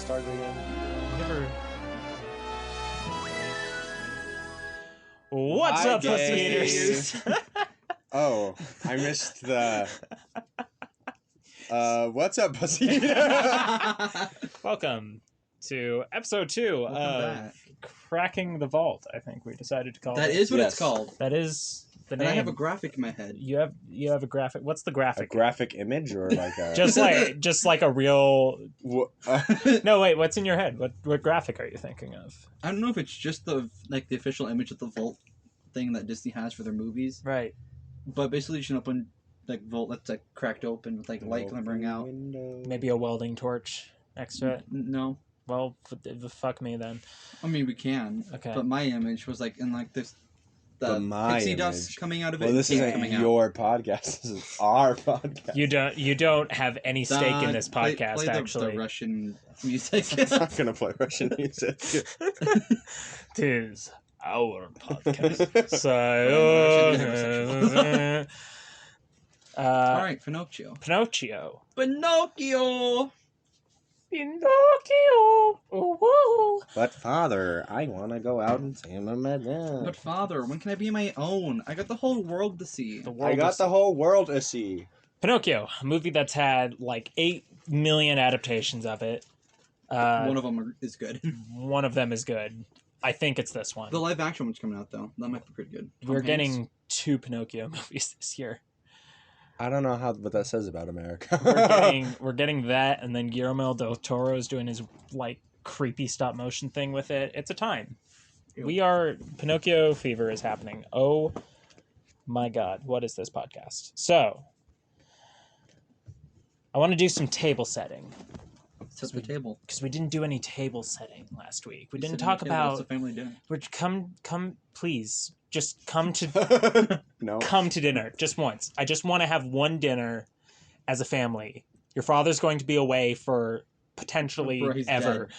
started again? Never. What's Hi, up, Pussy Eaters? Oh, I missed the... what's up, Pussy Eaters? Welcome to episode 2 Welcome of back. Cracking the Vault, I think we decided to call it. That is what Yes. it's called. That is the And name. I have a graphic in my head. You have a graphic. What's the A graphic? graphic image or like a... just like a real... Wha- No, wait, what's in your head? What graphic are you thinking of? I don't know if it's just the official image of the Vault thing that Disney has for their movies, Right. but basically you should open Vault that's cracked open with light glimmering out. Maybe a welding torch next to it. No, Well, fuck me then. I mean we can. Okay. But my image was like in this But the my pixie image. dust coming out of it. Well, this and isn't coming out. your podcast. This is our podcast. You don't have any stake in this Play podcast, the actually. Russian music. I'm not going to play Russian music. Tis our podcast. So, All right, Pinocchio. Pinocchio. Pinocchio. Pinocchio. Ooh. But father, I want to go out and see my madam. But father, when can I be my own? I got the whole world to see. The world I got is- the whole world to see. Pinocchio, a movie that's had like 8 million adaptations of it. One of them is good. One of them is good. I think it's this one. The live action one's coming out though. That might be pretty good. We're Tom Hanks. getting 2 Pinocchio movies this year. I don't know what that says about America. We're getting that, and then Guillermo del Toro is doing his like creepy stop motion thing with it. It's a time. Ew. Pinocchio fever is happening. Oh my god, what is this podcast? So I want to do some table setting Set the table. because we didn't do any table setting last week. We didn't Sit at talk the table. What's about. the family dinner. Come, please, just come to No. come to dinner just once. I just want to have one dinner as a family. Your father's going to be away for potentially Before he's ever. dead.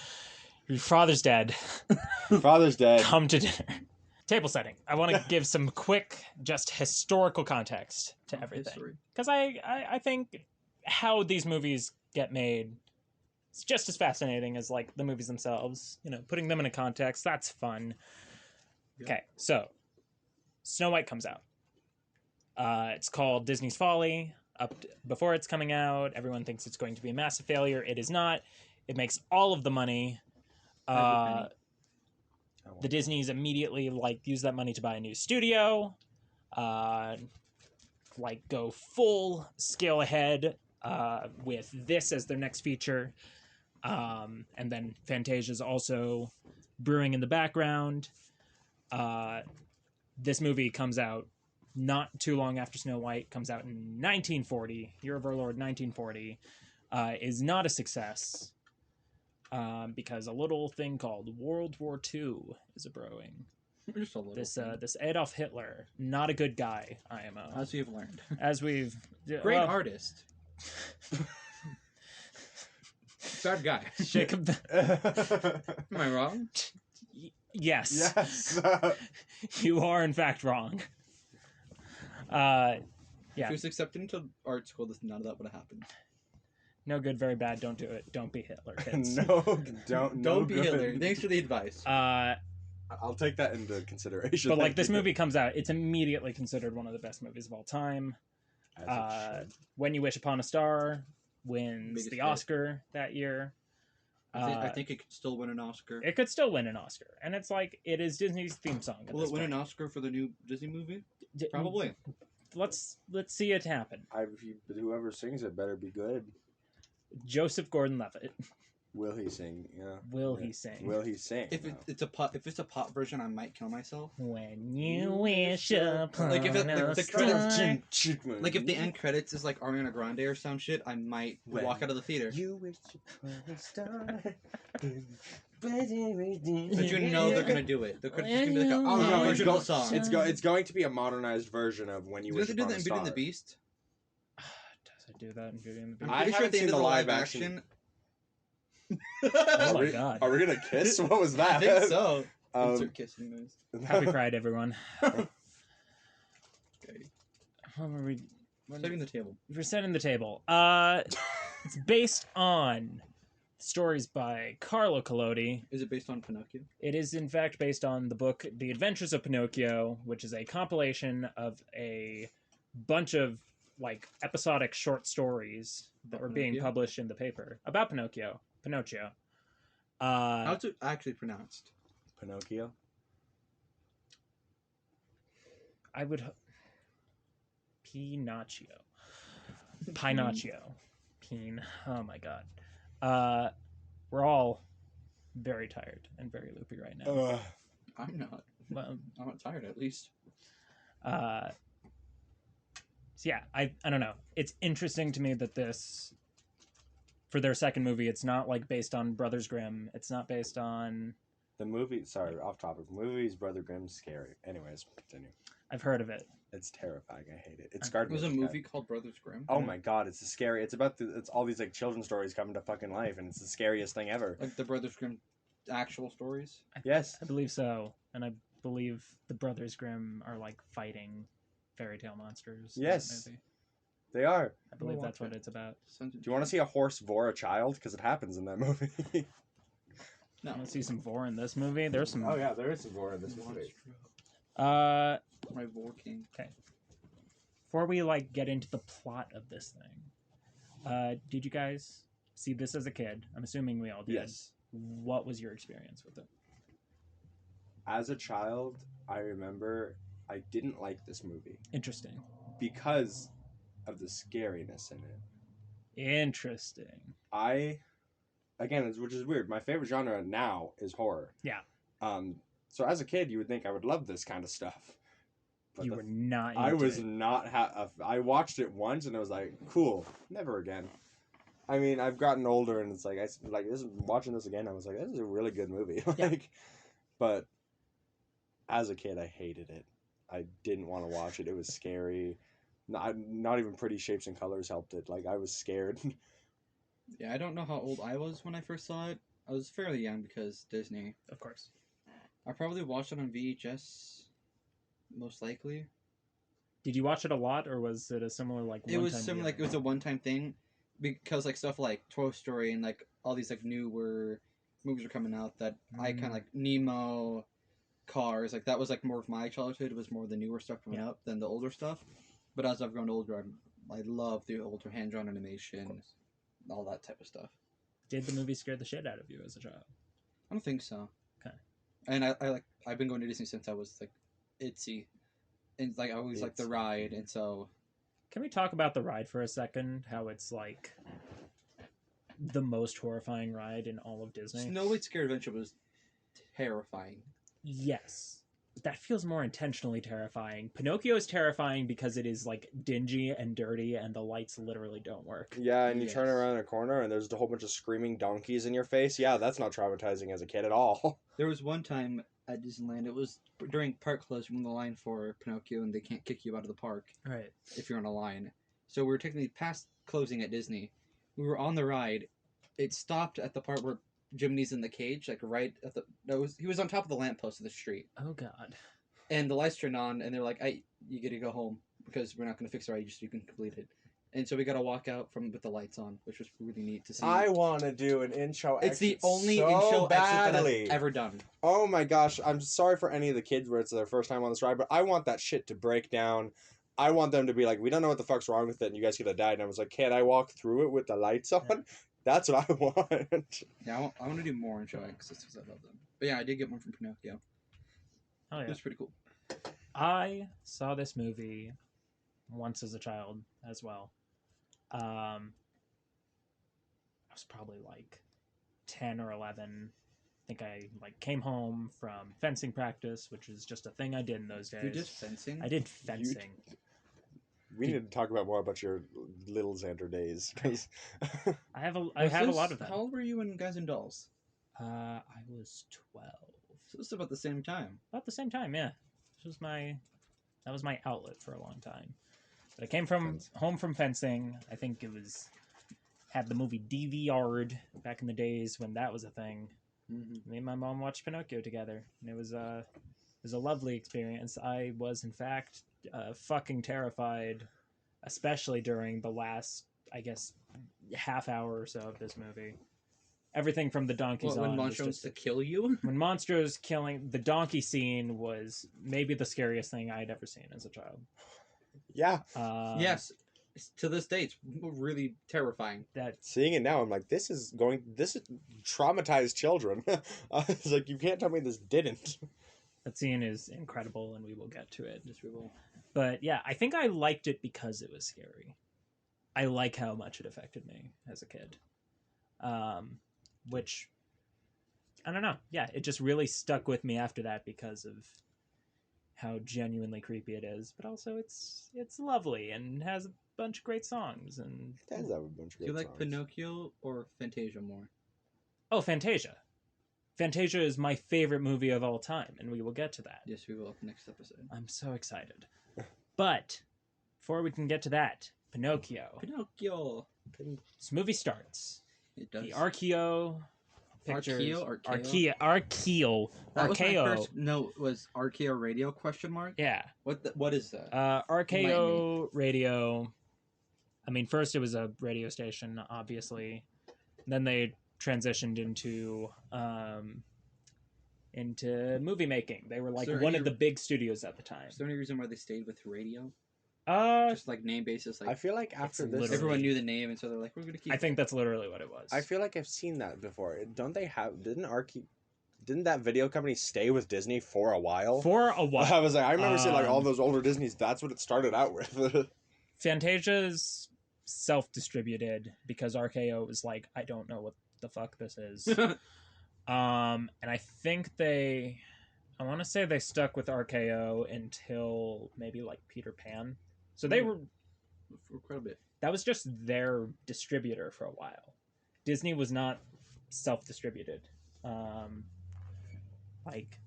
Your father's dead. Father's dead. Come to dinner. Table setting. I want to give some quick, just historical context to everything. History. Because I think how these movies get made is just as fascinating as like the movies themselves. You know, putting them in a context, that's fun. Yeah. Okay, so Snow White comes out. It's called Disney's Folly. Before it's coming out, everyone thinks it's going to be a massive failure. It is not. It makes all of the money. The Disney's immediately use that money to buy a new studio, go full scale ahead with this as their next feature, and then Fantasia's also brewing in the background. This movie comes out not too long after Snow White, comes out in 1940, year of our Lord 1940, is not a success. Because a little thing called World War II is brewing. Just a little. This Adolf Hitler, not a good guy, IMO. As you've learned. As we've Great artist. Bad guy. Jacob. Am I wrong? Yes, Yes. you are in fact wrong. Yeah. If he was accepted into art school, none of that would have happened. No good, very bad. Don't do it. Don't be Hitler, kids. No, don't. No Don't be good. Hitler. Thanks for the advice. I'll take that into consideration. But Thank this you. movie comes out, it's immediately considered one of the best movies of all time. As it should. When You Wish Upon a Star wins Biggest the hit. Oscar that year. I think it could still win an Oscar. It could still win an Oscar, and it's it is Disney's theme song. At Will this it win point. an Oscar for the new Disney movie? D- Probably. Let's see it happen. Whoever sings it better be good. Joseph Gordon-Levitt. Will he sing? Yeah. Will Yeah. he sing? Will he sing? If it's a pop version, I might kill myself. When you wish upon Like, if it- a the star. credits- Like if the end credits is like Ariana Grande or some shit, I might walk out of the theater. You wish upon a star. But you know they're gonna do it. The credits is gonna be like a Oh no, version of the song. it's going to be a modernized version of When You Does Wish it do Upon that a in Beauty and the Star. Beast? Does it do that in Beauty and the I'm Beast? I pretty sure haven't at the seen end of the the live live action. Oh Are my we- god. Are we gonna kiss? What was that? I think so. Um, Insert kissing noise. Happy Pride, everyone. Okay. What were we? Setting the table. We're setting the table. It's based on Stories by Carlo Collodi. Is it based on Pinocchio? It is, in fact, based on the book The Adventures of Pinocchio, which is a compilation of a bunch of like episodic short stories that were being Pinocchio? published in the paper about Pinocchio. How's it actually pronounced? Pinocchio. I would. Pinocchio. Pinocchio. Peen. Oh my god. We're all very tired and very loopy right now. I'm not. Well, I'm not tired, at least. so yeah, I don't know. It's interesting to me that this, for their second movie, it's not like based on Brothers Grimm. It's not based on. The movie, sorry, off topic. Movies, Brother Grimm's scary. Anyways, continue. I've heard of it. It's terrifying. I hate it. It scarred me. There's a as kid. movie called Brothers Grimm. Oh my god, it's scary. It's about it's all these like children's stories coming to fucking life, and it's the scariest thing ever. Like the Brothers Grimm actual stories? Yes. I believe so, and I believe the Brothers Grimm are like fighting fairy tale monsters. in that Yes. movie. They are. I believe We'll that's watch what it. it's about. Do you want to see a horse vor a child? Because it happens in that movie. No. I want to see some vor in this movie. There's some. Oh yeah, there is some vor in this movie. Uh, My Vor King. before we like get into the plot of this thing, did you guys see this as a kid? I'm assuming we all did. Yes. What was your experience with it? As a child, I remember I didn't like this movie Interesting. because of the scariness in it. Interesting. Which is weird. My favorite genre now is horror. Yeah. So as a kid, you would think I would love this kind of stuff. But You were not. I into was it. not. I watched it once and I was like, cool, never again. I mean, I've gotten older and it's like watching this again. I was like, this is a really good movie. Yeah. But as a kid, I hated it. I didn't want to watch it. It was scary. Not even Pretty Shapes and Colors helped it. Like I was scared. Yeah, I don't know how old I was when I first saw it. I was fairly young because Disney. Of course. I probably watched it on VHS, most likely. Did you watch it a lot, or was it a similar like? It was one-time similar, like it viewing? was a one-time thing, because like stuff like Toy Story and like all these like newer movies are coming out that I kind of like Nemo, Cars, like that was like more of my childhood. It was more the newer stuff coming up than the older stuff. But as I've grown older, I love the older hand-drawn animation, all that type of stuff. Did the movie scare the shit out of you as a child? I don't think so. Okay. And I've been going to Disney since I was like itsy, and like I always liked the Itsy. ride, and so Can we talk about the ride for a second? How it's like the most horrifying ride in all of Disney? Snow White's Scary Adventure was terrifying. Yes. That feels more intentionally terrifying. Pinocchio is terrifying because it is like dingy and dirty and the lights literally don't work. Yeah, and you turn Yes. around a corner and there's a whole bunch of screaming donkeys in your face. Yeah, that's not traumatizing as a kid at all. There was one time at Disneyland, it was during park closure, in the line for Pinocchio, and they can't kick you out of the park Right. if you're on a line. So we were technically past closing at Disney. We were on the ride. It stopped at the part where Jiminy's in the cage, like right at the. He was on top of the lamppost of the street, Oh god. and the lights turned on, and they're like, you get to go home because we're not going to fix the ride, just so you can complete it." And so we got to walk out from with the lights on, which was really neat to see. I want to do an intro. It's the exit only so in-show exit that badly. I've ever done. Oh my gosh, I'm sorry for any of the kids where it's their first time on this ride, but I want that shit to break down. I want them to be like, we don't know what the fuck's wrong with it, and you guys could have died. And I was like, can I walk through it with the lights on? Yeah. That's what I want. Yeah, I want to do more in-show exits because I love them. But yeah, I did get one from Pinocchio. Oh It yeah. was pretty cool. I saw this movie once as a child as well. I was probably like 10 or 11. I think I like came home from fencing practice, which is just a thing I did in those days. You did fencing? I did fencing. We need to talk about more about your little Xander days, because I have a lot of them. How old were you in Guys and Dolls? I was 12. So it's about the same time. About the same time, yeah. That was my outlet for a long time. But I came from home from fencing. I think had the movie DVR'd back in the days when that was a thing. Mm-hmm. Me and my mom watched Pinocchio together, and it was a lovely experience. I was in fact fucking terrified, especially during the last, I guess, half hour or so of this movie. everything from the donkeys When on. Monster Was wants just to kill you. when Monstro's killing the donkey scene was maybe the scariest thing I'd ever seen as a child. Yeah. Yes, to this day, it's really terrifying. That Seeing it now, I'm like, this is traumatized children. It's like, you can't tell me this didn't. that scene is incredible, and we will get to it. Just we will. But yeah, I think I liked it because it was scary. I like how much it affected me as a kid. Which, I don't know. Yeah, it just really stuck with me after that because of how genuinely creepy it is. But also, it's lovely and has a bunch of great songs. And It does have a bunch of Do you good like songs. Pinocchio or Fantasia more? oh, Fantasia. Fantasia is my favorite movie of all time, and we will get to that. Yes, we will next episode. I'm so excited. But before we can get to that, Pinocchio. Pinocchio. This movie starts. It does. The Archeo pictures. Archeo. That was my Archeo. first note. Was Archeo Radio ? Yeah. What is that? Archeo Radio. I mean, first it was a radio station, obviously. Then they transitioned into movie making. They were like one of the big studios at the time. Is there any reason why they stayed with radio? Uh, Just like name basis. Like I feel like after It's this, literally- everyone knew the name, and so they're like, we're gonna keep. I think that's literally what it was. I feel like I've seen that before. Don't they have? Didn't that video company stay with Disney for a while? For a while. I was like, I remember seeing like all those older Disneys. That's what it started out with. Fantasia's self-distributed because RKO was like, I don't know what the fuck this is. And I think I want to say they stuck with RKO until maybe like Peter Pan. So they were, for quite a bit. that was just their distributor for a while. Disney was not self-distributed. Like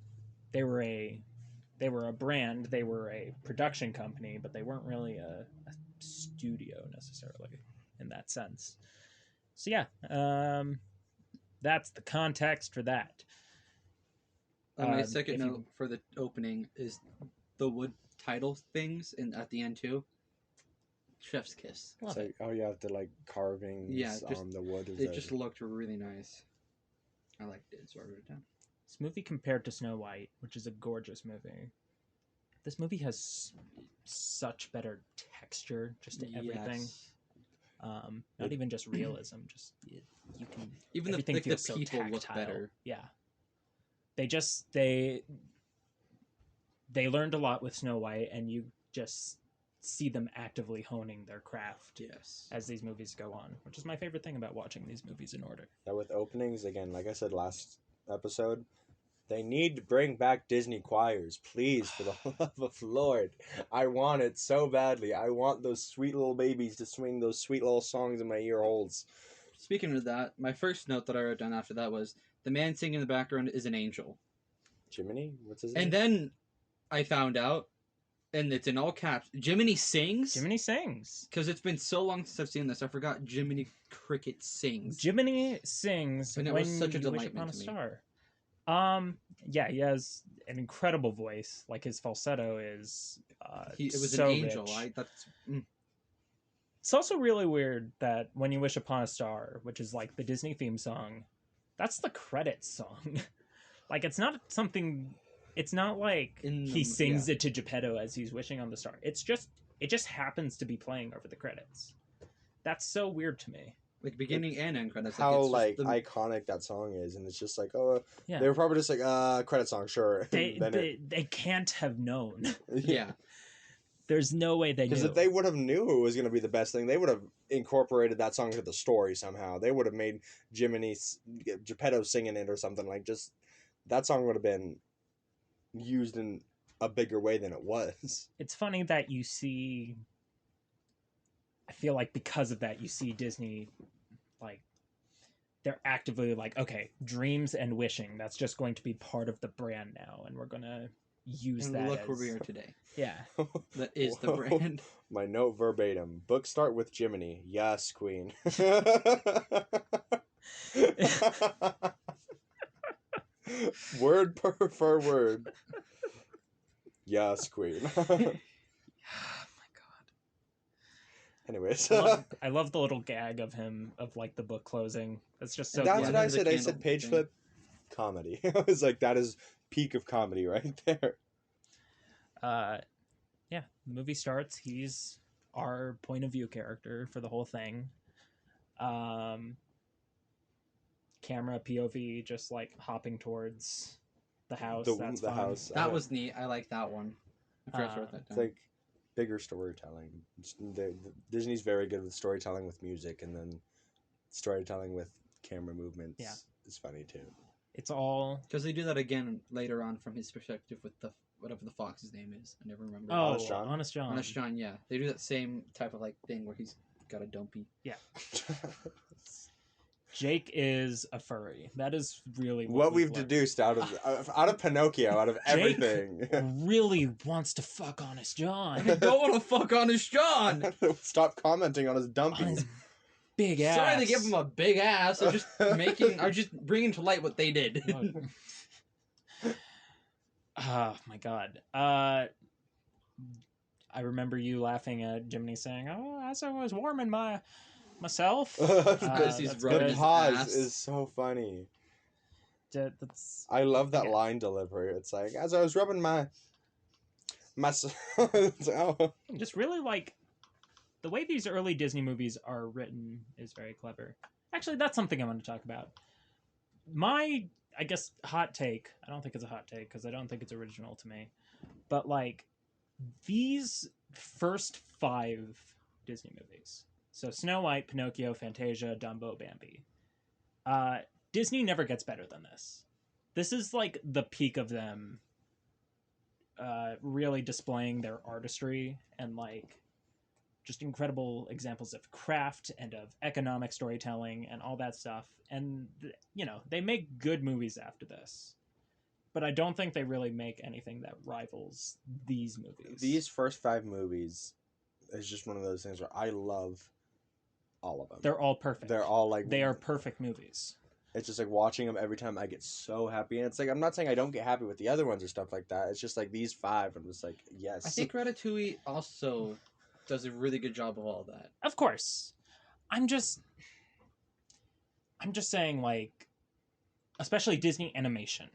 they were a brand, they were a production company, but they weren't really a studio necessarily in that sense. So yeah, that's the context for that. My second if note you- for the opening is the wood title things at the end too. Chef's kiss. Love It's it. like, oh yeah, the like carvings just- on the wood. It just looked really nice. I liked it, so I wrote it down. This movie compared to Snow White, which is a gorgeous movie. This movie has such better texture just to everything. Yes. Not even just realism, just you can Even everything the feels so people look tactile. better. Yeah. They learned a lot with Snow White, and you just see them actively honing their craft Yes. as these movies go on, which is my favorite thing about watching these movies in order. Yeah, with openings again, like I said last episode, they need to bring back Disney choirs, please, for the love of Lord. I want it so badly. I want those sweet little babies to swing those sweet little songs in my ear holes. Speaking of that, my first note that I wrote down after that was the man singing in the background is an angel. Jiminy, what's his name? And then I found out, and it's in all caps, Jiminy sings? Jiminy sings. Because it's been so long since I've seen this, I forgot Jiminy Cricket sings. Jiminy sings And it when was such a you wish delightment upon a to me. star. Yeah, he has an incredible voice. Like his falsetto is It was so an angel. rich. That's It's also really weird that When You Wish Upon a Star, which is like the Disney theme song, that's the credits song. Like it's not like he sings it to Geppetto as he's wishing on the star. It just happens to be playing over the credits. That's so weird to me. like beginning and end credits. How it's like just the- iconic that song is, and it's just like, oh, Yeah. they were probably just like, credit song, sure. They can't have known. yeah. There's no way they knew. Because if they would have knew it was going to be the best thing, they would have incorporated that song into the story somehow. They would have made Geppetto singing it or something. Like, just that song would have been used in a bigger way than it was. It's funny that you see. I feel like because of that, you see Disney, like, they're actively like, okay, dreams and wishing, that's just going to be part of the brand now, and we're gonna use And that. look as, where we are today. Yeah. That is the brand. My note verbatim. Book start with Jiminy. Yes, Queen. Word per word. Yes, Queen. Oh my god. Anyways, I love the little gag of him of like the book closing. That's just so. that's Yeah, what clever. I the said. I candle said page thing. flip comedy. I was like, that is peak of comedy right there. Yeah, the movie starts. He's our point of view character for the whole thing. Camera POV, just like hopping towards the house. That's The fun. house. That was neat. I like that one. I forgot to write that It's down. like bigger storytelling. Disney's very good with storytelling with music, and then storytelling with camera movements. Yeah. Is funny too. It's all Because they do that again later on from his perspective with the whatever the fox's name is. I never remember. Honest John? Honest John. Honest John, yeah. They do that same type of like thing where he's got a dumpy. Jake is a furry. That is really what we've learned. deduced out of Pinocchio, out of Jake everything. really wants to fuck Honest John. I don't want to fuck Honest John! Stop commenting on his On dumpy. his big ass. Sorry to give him a big ass. I'm just I'm just bringing to light what they did. Oh my god. I remember you laughing at Jiminy saying, "Oh, as I was warming myself." Because he's That's rubbing The good. his pause ass. is so funny. That's I love that Okay. line delivery. It's like, as I was rubbing my it's like, oh. just really like the way these early Disney movies are written is very clever. Actually, that's something I want to talk about. My, I guess, hot take. I don't think it's a hot take because I don't think it's original to me. But like these first 5 Disney movies. So Snow White, Pinocchio, Fantasia, Dumbo, Bambi. Disney never gets better than this. This is like the peak of them really displaying their artistry and like just incredible examples of craft and of economic storytelling and all that stuff. And, you know, they make good movies after this. But I don't think they really make anything that rivals these movies. These first 5 movies is just one of those things where I love all of them. They're all perfect. They're all like, They are perfect movies. it's just like watching them every time I get so happy. And it's like, I'm not saying I don't get happy with the other ones or stuff like that. It's just like these 5, I'm just like, yes. I think Ratatouille also does a really good job of all that. Of course. I'm just saying, like, especially Disney animation.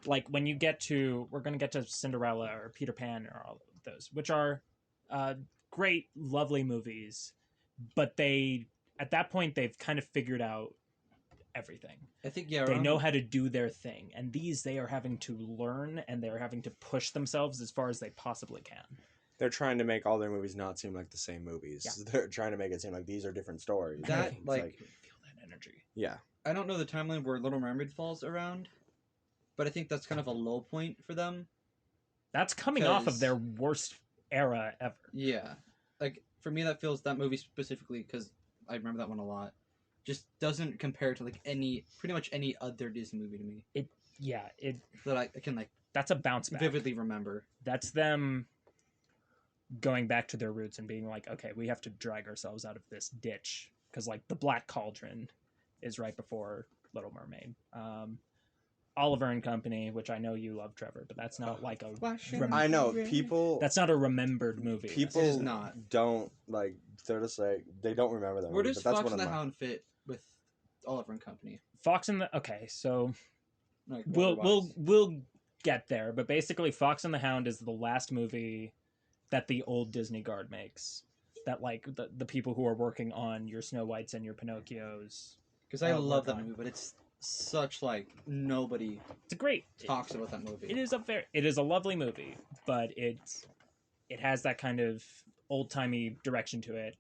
Like, when you get to, we're going to get to Cinderella or Peter Pan or all of those, which are great, lovely movies. But they, at that point, they've kind of figured out everything. I think, yeah. They know how to do their thing. And these, they are having to learn and they're having to push themselves as far as they possibly can. They're trying to make all their movies not seem like the same movies. Yeah. They're trying to make it seem like these are different stories. That, It's like- Feel that energy. yeah. I don't know the timeline where Little Mermaid falls around, but I think that's kind of a low point for them. That's coming off of 'Cause- their worst era ever. Yeah. Like, for me, that feels, that movie specifically, because I remember that one a lot, just doesn't compare to, like, pretty much any other Disney movie to me Yeah, that I can, like, that's a bounce back. vividly remember. That's them going back to their roots and being like, okay, we have to drag ourselves out of this ditch because like the Black Cauldron is right before Little Mermaid. Oliver and Company, which I know you love, Trevor, but that's not like a I know people. that's not a remembered movie. People It is not. don't like. They're just like they don't remember that. Where movie, does but that's Fox one and of the my- Hound fit with Oliver and Company? Fox and the okay, so Like, we'll lore-wise. get there, but basically Fox and the Hound is the last movie that the old Disney guard makes. That like the people who are working on your Snow Whites and your Pinocchios. Because I love work that on. movie, but it's such like nobody It's a great talks about that movie. it is a lovely movie, but it has that kind of old timey direction to it.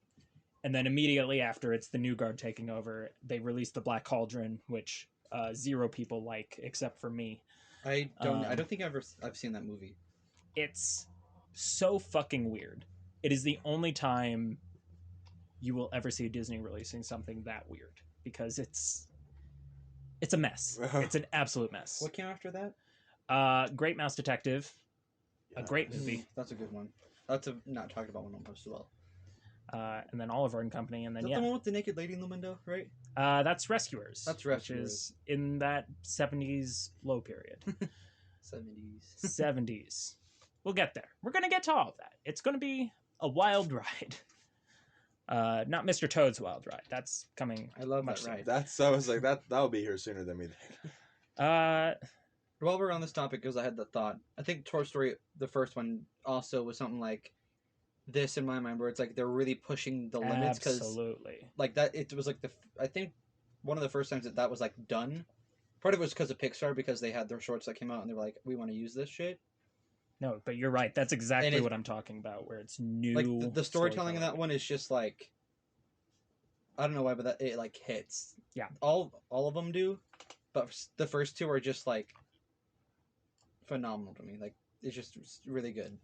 And then immediately after, it's the new guard taking over. They release the Black Cauldron, which 0 people like except for me. I don't Um, think I've seen that movie. It's so fucking weird. It is the only time you will ever see Disney releasing something that weird because it's a mess. It's an absolute mess. What came after that? Great Mouse Detective, a great movie. That's a good one. That's a not talked about one almost as well. And then Oliver and Company, and Is then that the one with the naked lady in the window, right? that's Rescuers. That's which Rescuers. is in that 70s low period, 70s. 70s. We'll get there. We're gonna get to all of that. It's gonna be a wild ride. Not Mr. Toad's Wild Ride. That's coming. I love much that ride. I was like that'll be here sooner than we think. sooner. While we're on this topic, because I had the thought, I think Toy Story, the first one, also was something like this in my mind, where it's like they're really pushing the limits, because Absolutely. like that, it was like I think one of the first times that was like done. Part of it was because of Pixar, because they had their shorts that came out and they were like, we want to use this shit. No, but you're right. That's exactly And what I'm talking about, where it's new. Like the storytelling in that one is just like, I don't know why, but it like hits. Yeah. All of them do, but the first two are just like phenomenal to me. Like it's just really good.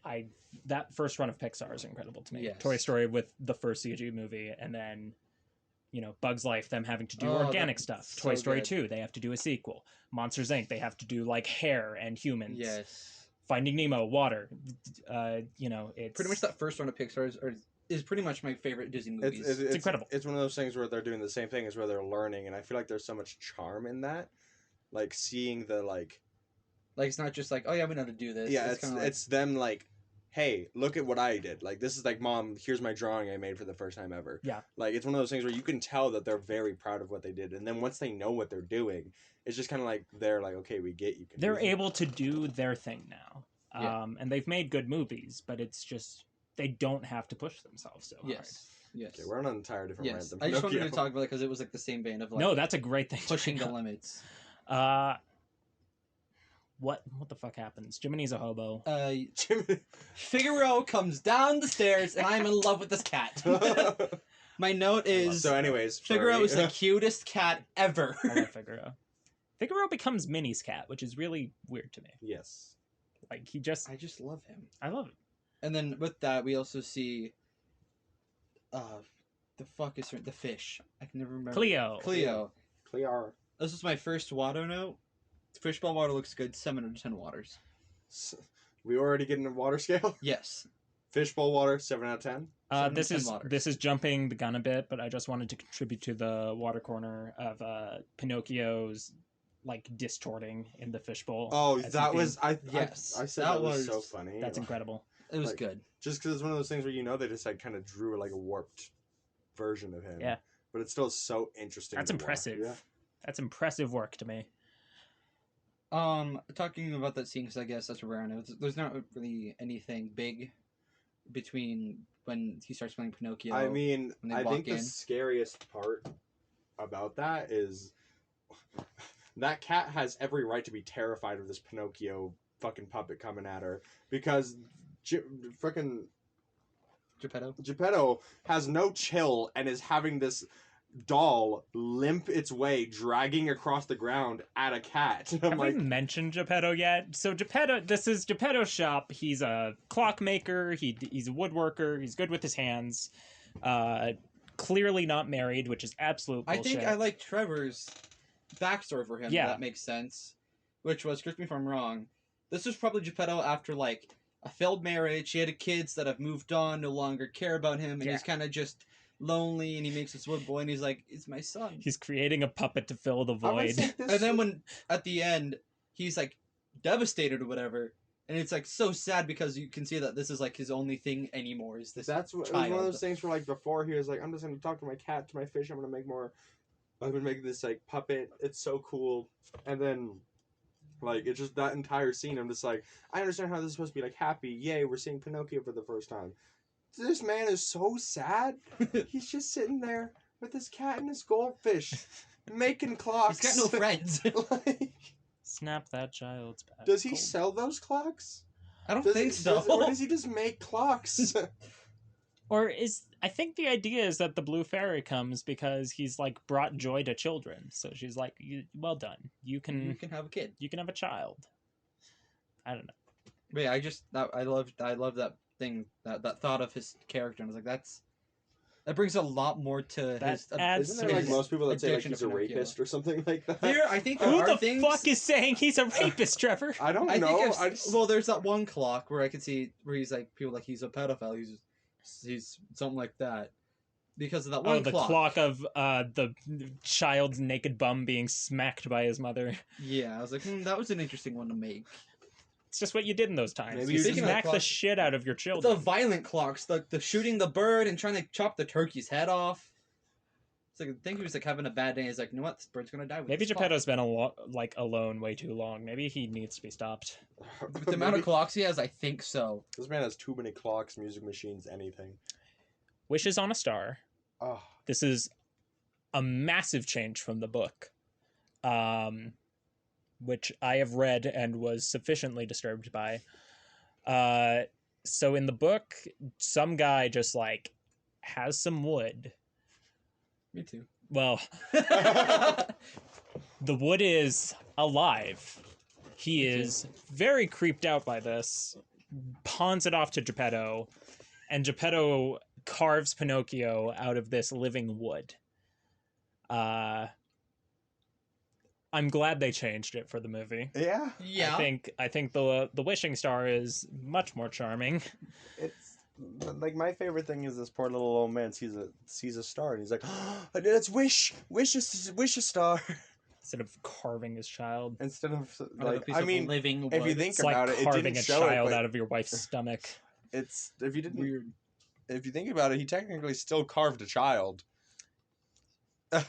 That first run of Pixar is incredible to me. Yes. Toy Story with the first CG movie, and then Bugs Life, them having to do organic stuff. so Toy Story good. 2, they have to do a sequel. Monsters Inc., they have to do like hair and humans. Yes. Finding Nemo, water. It's Pretty much that first run of Pixar is pretty much my favorite Disney movies. It's incredible. It's one of those things where they're doing the same thing as where they're learning, and I feel like there's so much charm in that. Like seeing the like it's not just like, oh yeah, we know how to do this. yeah, kinda like, it's them like, hey, look at what I did. Like this is like, Mom, here's my drawing I made for the first time ever. Yeah. Like it's one of those things where you can tell that they're very proud of what they did, and then once they know what they're doing, it's just kind of like they're like, okay, we get you. They're able to do their thing now. Yeah. And they've made good movies, but it's just they don't have to push themselves so hard. yes. Yes. Okay, we're on an entire different rant Yes. than I just wanted Pinocchio. to talk about it because it was like the same vein of like No, that's a great thing. to pushing bring the up. limits. What the fuck happens? Jiminy's a hobo. Figaro comes down the stairs and I'm in love with this cat. My note is So anyways, Figaro Furry. is the cutest cat ever. I love Figaro. Figaro becomes Minnie's cat, which is really weird to me. Yes. Like I just love him. I love it. And then with that, we also see, the fuck is her, the fish? I can never remember. Cleo. Clear. This is my first water note. Fishbowl water looks good. 7 out of 10 waters. We already getting a water scale. Yes. Fishbowl water, 7 out of 10. 7 This out of is 10 waters. this is jumping the gun a bit, but I just wanted to contribute to the water corner of Pinocchio's like distorting in the fishbowl. Oh, as that he's was Yes, I said that that was so was- funny. That's incredible. It was like, good. Just because it's one of those things where they just like kind of drew like a warped version of him. Yeah. But it's still so interesting. That's to watch. impressive. Yeah. That's impressive work to me. Talking about that scene, because I guess that's where I know there's not really anything big between when he starts playing Pinocchio. I mean, when they I walk think the in. scariest part about that is that cat has every right to be terrified of this Pinocchio fucking puppet coming at her, because freaking Geppetto has no chill and is having this doll limp its way, dragging across the ground at a cat. I'm Have like, we mentioned Geppetto yet? So this is Geppetto's shop. He's a clockmaker. He's a woodworker. He's good with his hands. Clearly not married, which is absolute I bullshit. think I like Trevor's backstory for him. Yeah. That makes sense. Which was, correct me if I'm wrong, this was probably Geppetto after like a failed marriage. He had kids that have moved on, no longer care about him, and Yeah. he's kind of just lonely. And he makes this wood boy, and he's like, "It's my son." He's creating a puppet to fill the I would void. say this- And then when at the end he's like devastated or whatever, and it's like so sad because you can see that this is like his only thing anymore. Is this? That's what it was one of child. those things where like before he was like, I'm just gonna talk to my cat, to my fish. I'm gonna make this like puppet. It's so cool. And then like it's just that entire scene. I'm just like, I understand how this is supposed to be like happy. Yay, we're seeing Pinocchio for the first time. This man is so sad. He's just sitting there with his cat and his goldfish, making clocks. He's got no friends. Like, Snap that child's back. does he Gold. sell those clocks? I don't Does think he, so. or does he just make clocks? Or I think the idea is that the blue fairy comes because he's like brought joy to children. So she's like, well done. You You can can have a kid. have a child. I don't know. But yeah, I love that thing, that thought of his character, and I was like, that brings a lot more to That his. adds Isn't there like his most people that say like addiction he's to a Pinocchio. rapist or something like that? I think there Who are the things. fuck is saying he's a rapist, Trevor? I don't I know. think I just, well, there's that one clock where I could see where he's like people like he's a pedophile. He's something like that because of that one Oh, the clock of the child's naked bum being smacked by his mother. Yeah, I was like, that was an interesting one to make. It's just what you did in those times. Maybe You you're just smack the clock- shit out of your The children. violent clocks, the shooting the bird and trying to chop the turkey's head off. It's like I think he was like having a bad day. He's like, you know what, this bird's gonna die with Maybe this clock." Geppetto's been alone way too long. Maybe he needs to be stopped. With the amount of clocks he has, I think so. This man has too many clocks, music machines, anything. Wishes on a Star. Oh, This is a massive change from the book, which I have read and was sufficiently disturbed by. So in the book, some guy just like has some wood. Me too. Well, the wood is alive. He is very creeped out by this, pawns it off to Geppetto, and Geppetto carves Pinocchio out of this living wood. I'm glad they changed it for the movie. yeah. Yeah. I think the wishing star is much more charming. It's like my favorite thing is this poor little old man sees a star and he's like, oh, it's wish a star Instead of carving his child, instead of Out of a like piece I of mean living if you wood. think it's like about it, it carving didn't a show it, child but out of your wife's stomach. it's if you didn't Weird. if you think about it, he technically still carved a child.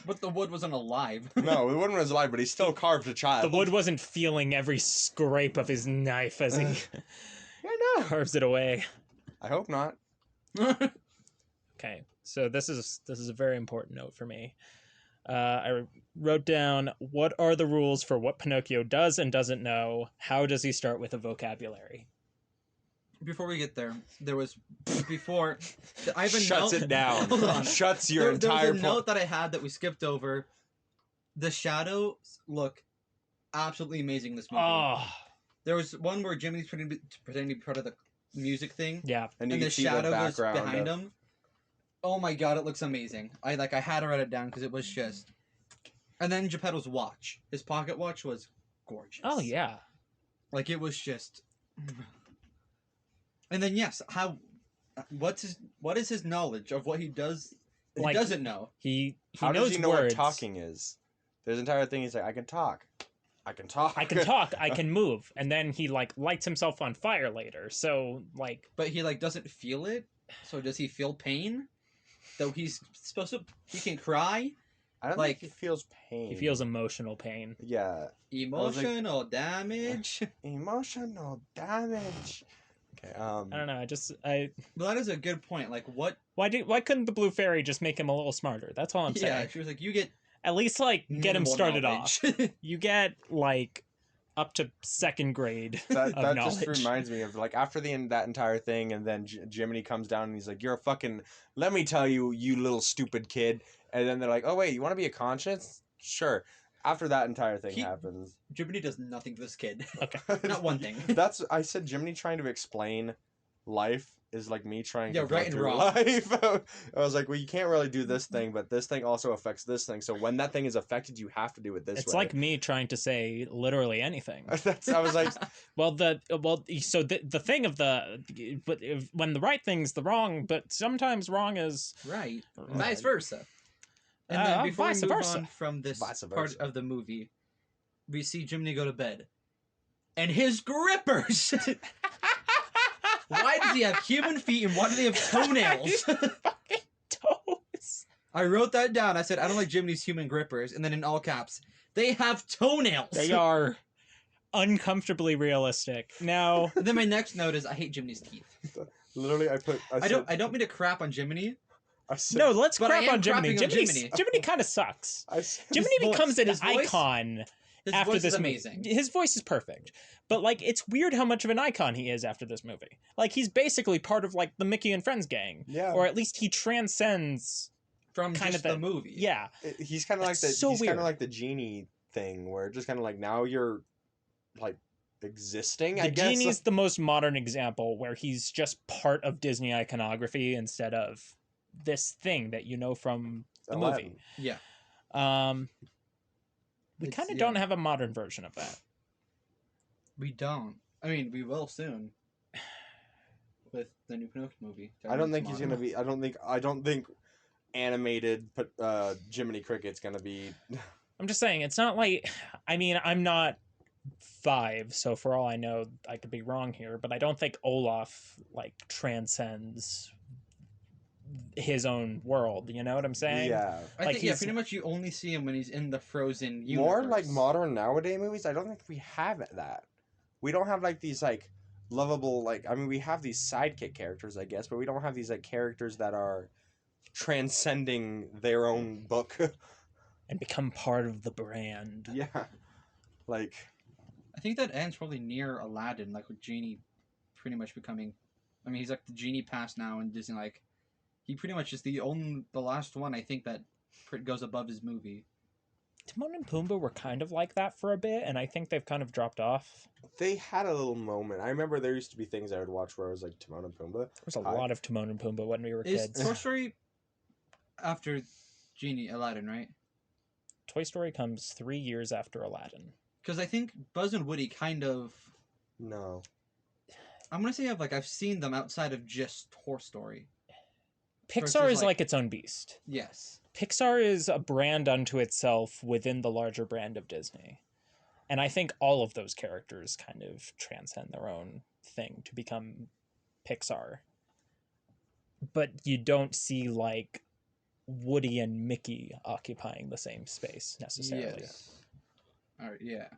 But the wood wasn't alive. No, the wood was alive, but he still carved a child. The wood wasn't feeling every scrape of his knife as he Yeah, no. carves it away. I hope not. Okay, so this is a very important note for me. I wrote down, what are the rules for what Pinocchio does and doesn't know? How does he start with a vocabulary? Before we get there, there was before I have a Shuts note. it down. Hold on. Shuts your There entire was a note that I had that we skipped over. The shadows look absolutely amazing in this movie. Oh, There was one where Jimmy's pretending to be part of the music thing, yeah. and you and can the see shadow the goes background behind of- him. Oh my god, it looks amazing. I had to write it down because it was just. And then Geppetto's watch, his pocket watch, was gorgeous. Oh, yeah. Like it was just. And then yes, what is his knowledge of what he does? Like- he doesn't know. He How knows does he know words. what talking is? There's an entire thing. He's like, I can talk. I can talk. I can talk, I can move. And then he, like, lights himself on fire later. So, like, But he like doesn't feel it. So does he feel pain? Though he's supposed to, he can cry. I don't like, think he feels pain. he feels emotional pain. Yeah. Emotional damage. Emotional damage. Okay. I don't know. Well, that is a good point. Like what? Why couldn't the blue fairy just make him a little smarter? That's all I'm Yeah, saying. she was like, you get At least, like, get him minimal started knowledge. off. You get, like, up to second grade That of just knowledge. reminds me of like after that entire thing, and then Jiminy comes down and he's like, "You're a fucking. Let me tell you, you little stupid kid." And then they're like, "Oh wait, you want to be a conscience? Sure." After that entire thing happens, Jiminy does nothing to this kid. Okay. Not one thing. That's I said. Jiminy trying to explain life is like me trying to go right and through wrong. life. I was like, well, you can't really do this thing, but this thing also affects this thing. So when that thing is affected, you have to do it this It's way. like me trying to say literally anything. I was like, So the thing of when the right thing's the wrong, but sometimes wrong is Right. Right. Vice versa. And then before we vice move versa. on from this Vice part versa. of the movie, we see Jiminy go to bed. And his grippers! Why does he have human feet and why do they have toenails? fucking toes. I wrote that down. I said, I don't like Jiminy's human grippers. And then in all caps, they have toenails! They are uncomfortably realistic. Now, And then my next note is, I hate Jiminy's teeth. literally, I don't mean to crap on Jiminy. I said, no, let's But I crap am on Jiminy. crapping on Jiminy Jiminy. kind of sucks. I said, Jiminy voice- becomes an his voice- icon His after voice this is movie. amazing. His voice is perfect. But, like, it's weird how much of an icon he is after this movie. Like, he's basically part of, like, the Mickey and Friends gang. yeah. Or at least he transcends. From kind just of the movie. Yeah. He's kind of like That's the so he's kind weird. of like the genie thing, where just kind of like now you're like existing. The I guess genie's the most modern example where he's just part of Disney iconography instead of this thing that you know from the Aladdin. movie. Yeah. We It's- kind of yeah. don't have a modern version of that. We don't. I mean, we will soon. With the new Pinocchio movie. I don't think he's gonna be. I don't think animated Jiminy Cricket's gonna be. I'm just saying, it's not like, I mean, I'm not 5, so for all I know, I could be wrong here, but I don't think Olaf like transcends his own world. You know what I'm saying? Yeah. I Like, think, yeah, he's pretty much you only see him when he's in the Frozen universe. More like modern nowadays movies, I don't think we have that. We don't have like these like lovable like I mean we have these sidekick characters, I guess, but we don't have these like characters that are transcending their own book. and become part of the brand. Yeah. Like I think that ends probably near Aladdin, like with Genie pretty much becoming. I mean, he's like the Genie pass now in Disney. Like, he pretty much is the last one I think that goes above his movie. Timon and Pumbaa were kind of like that for a bit, and I think they've kind of dropped off. they had a little moment. I remember there used to be things I would watch where I was like Timon and Pumbaa. There was a lot of Timon and Pumbaa when we were Is kids. Toy Story after Genie Aladdin, right? Toy Story comes 3 years after Aladdin. Because I think Buzz and Woody kind of. No. I'm gonna say I've seen them outside of just Toy Story. Pixar Versus, is like its own beast. Yes. Pixar is a brand unto itself within the larger brand of Disney. And I think all of those characters kind of transcend their own thing to become Pixar. But you don't see like Woody and Mickey occupying the same space necessarily. Yes. All right. Yeah.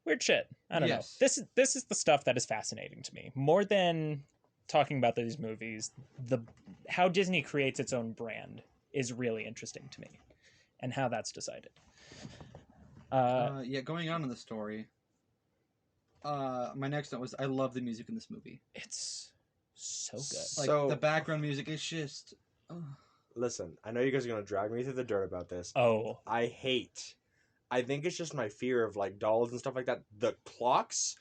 Weird shit. I don't Yes. know. This is the stuff that is fascinating to me. More than talking about these movies, how Disney creates its own brand is really interesting to me, and how that's decided. Yeah. Going on in the story. My next note was I love the music in this movie. It's so good. Like So- the background music is just. Listen, I know you guys are gonna drag me through the dirt about this. Oh, I think it's just my fear of like dolls and stuff like that. The clocks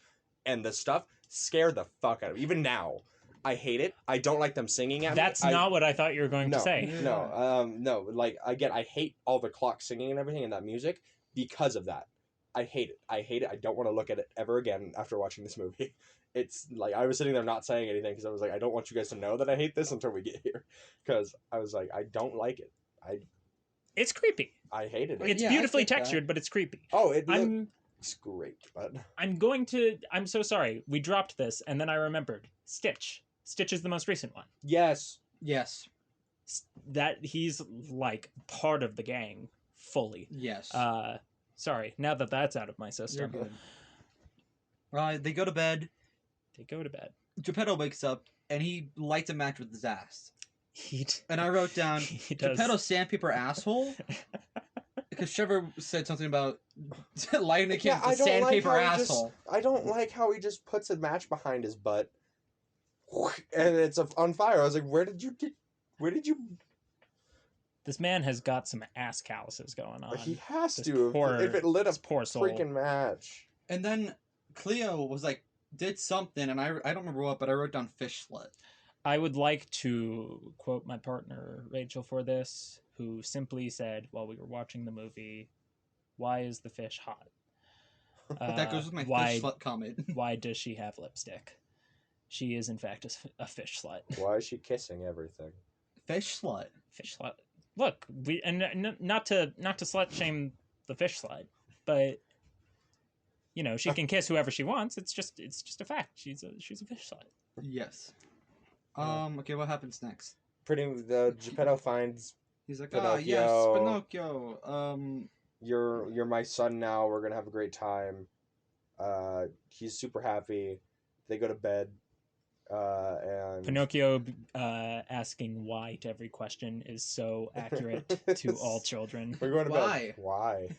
and the stuff scare the fuck out of me. Even now, I hate it. I don't like them singing at that's me. not what I thought you were going to say. No. Like again, I hate all the clocks singing and everything and that music because of that. I hate it. I don't want to look at it ever again after watching this movie. It's like I was sitting there not saying anything because I was like, I don't want you guys to know that I hate this until we get here. Because I was like, I don't like it. It's creepy. I hated it. It's Yeah, I beautifully think that. textured, but it's creepy. Oh, it I'm looks great, but I'm so sorry. We dropped this, and then I remembered. Stitch. Stitch is the most recent one. yes, Yes. That he's like part of the gang fully. Yes. Sorry. Now that that's out of my You're system, good. They go to bed. they go to bed. Geppetto wakes up and he lights a match with his ass. He And I wrote down he does. Geppetto sandpaper asshole because Trevor said something about lighting a kid Yeah, with a sandpaper asshole. I don't like how he just puts a match behind his butt, and it's on fire. I was like, where did you? This man has got some ass calluses going on. He has This to. poor- If it lit a this poor soul. freaking match. And then Cleo was like, did something, and I don't remember what, but I wrote down fish slut. I would like to quote my partner Rachel for this, who simply said while we were watching the movie, "Why is the fish hot?" That goes with my why, fish slut comment. Why does she have lipstick? She is in fact a fish slut. Why is she kissing everything? Fish slut. Fish slut. Look, we not to slut shame the fish slut, but you know she can kiss whoever she wants. It's just a fact. She's a fish slut. Yes. Yeah. Okay, what happens next? The Geppetto finds He's like, Pinocchio. yes, Pinocchio. you're my son now. We're gonna have a great time. He's super happy. They go to bed. And Pinocchio asking why to every question is so accurate to all children. We're going to Why? bed. Why?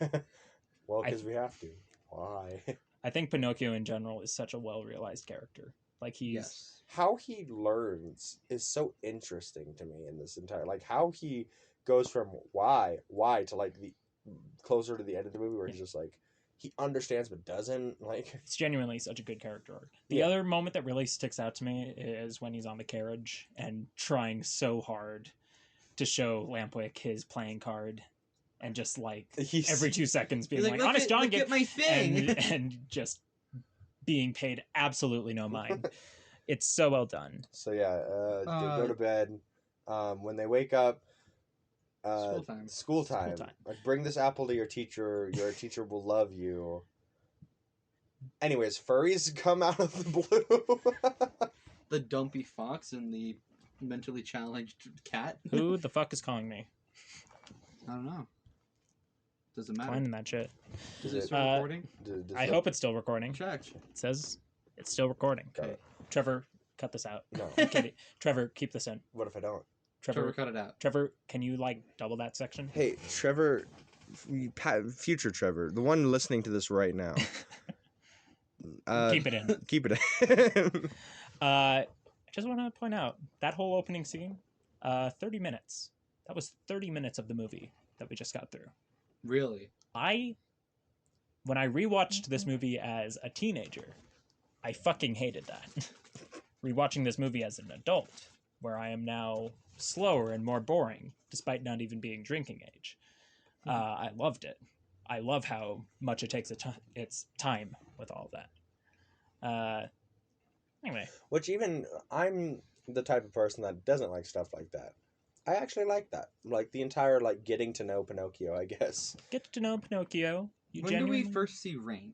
Well, I- because we have to. Why? I think Pinocchio in general is such a well-realized character. Like he's Yes. How he learns is so interesting to me in this entire how he goes from why to like the closer to the end of the movie where he's just like he understands but doesn't like. it's genuinely such a good character arc. The Yeah. other moment that really sticks out to me is when he's on the carriage and trying so hard to show Lampwick his playing card, and just like He's every 2 seconds being He's like, look "Honest at- John, look get at my thing. and just being paid absolutely no mind." It's so well done. So yeah, they go to bed. When they wake up, School time. School time. time. Like bring this apple to your teacher. Your teacher will love you. Anyways, furries come out of the blue. The dumpy fox and the mentally challenged cat. Who the fuck is calling me? I don't know. Doesn't matter. Finding that shit. Is it still recording? I hope it's still recording. Check. It says it's still recording. Got it. Trevor, cut this out. No. I'm kidding. Trevor, keep this in. What if I don't? Trevor, cut it out. Trevor, can you like double that section? Hey, Trevor, future Trevor, the one listening to this right now. Keep it in. Keep it in. I just want to point out that whole opening scene, 30 minutes. That was 30 minutes of the movie that we just got through. Really? When I rewatched this movie as a teenager, I fucking hated that. Rewatching this movie as an adult, where I am now slower and more boring, despite not even being drinking age. I loved it. I love how much it takes its time with all of that. Anyway. Which even, I'm the type of person that doesn't like stuff like that. I actually like that. Like, the entire, like, getting to know Pinocchio, I guess. Get to know Pinocchio. When do we first see rain?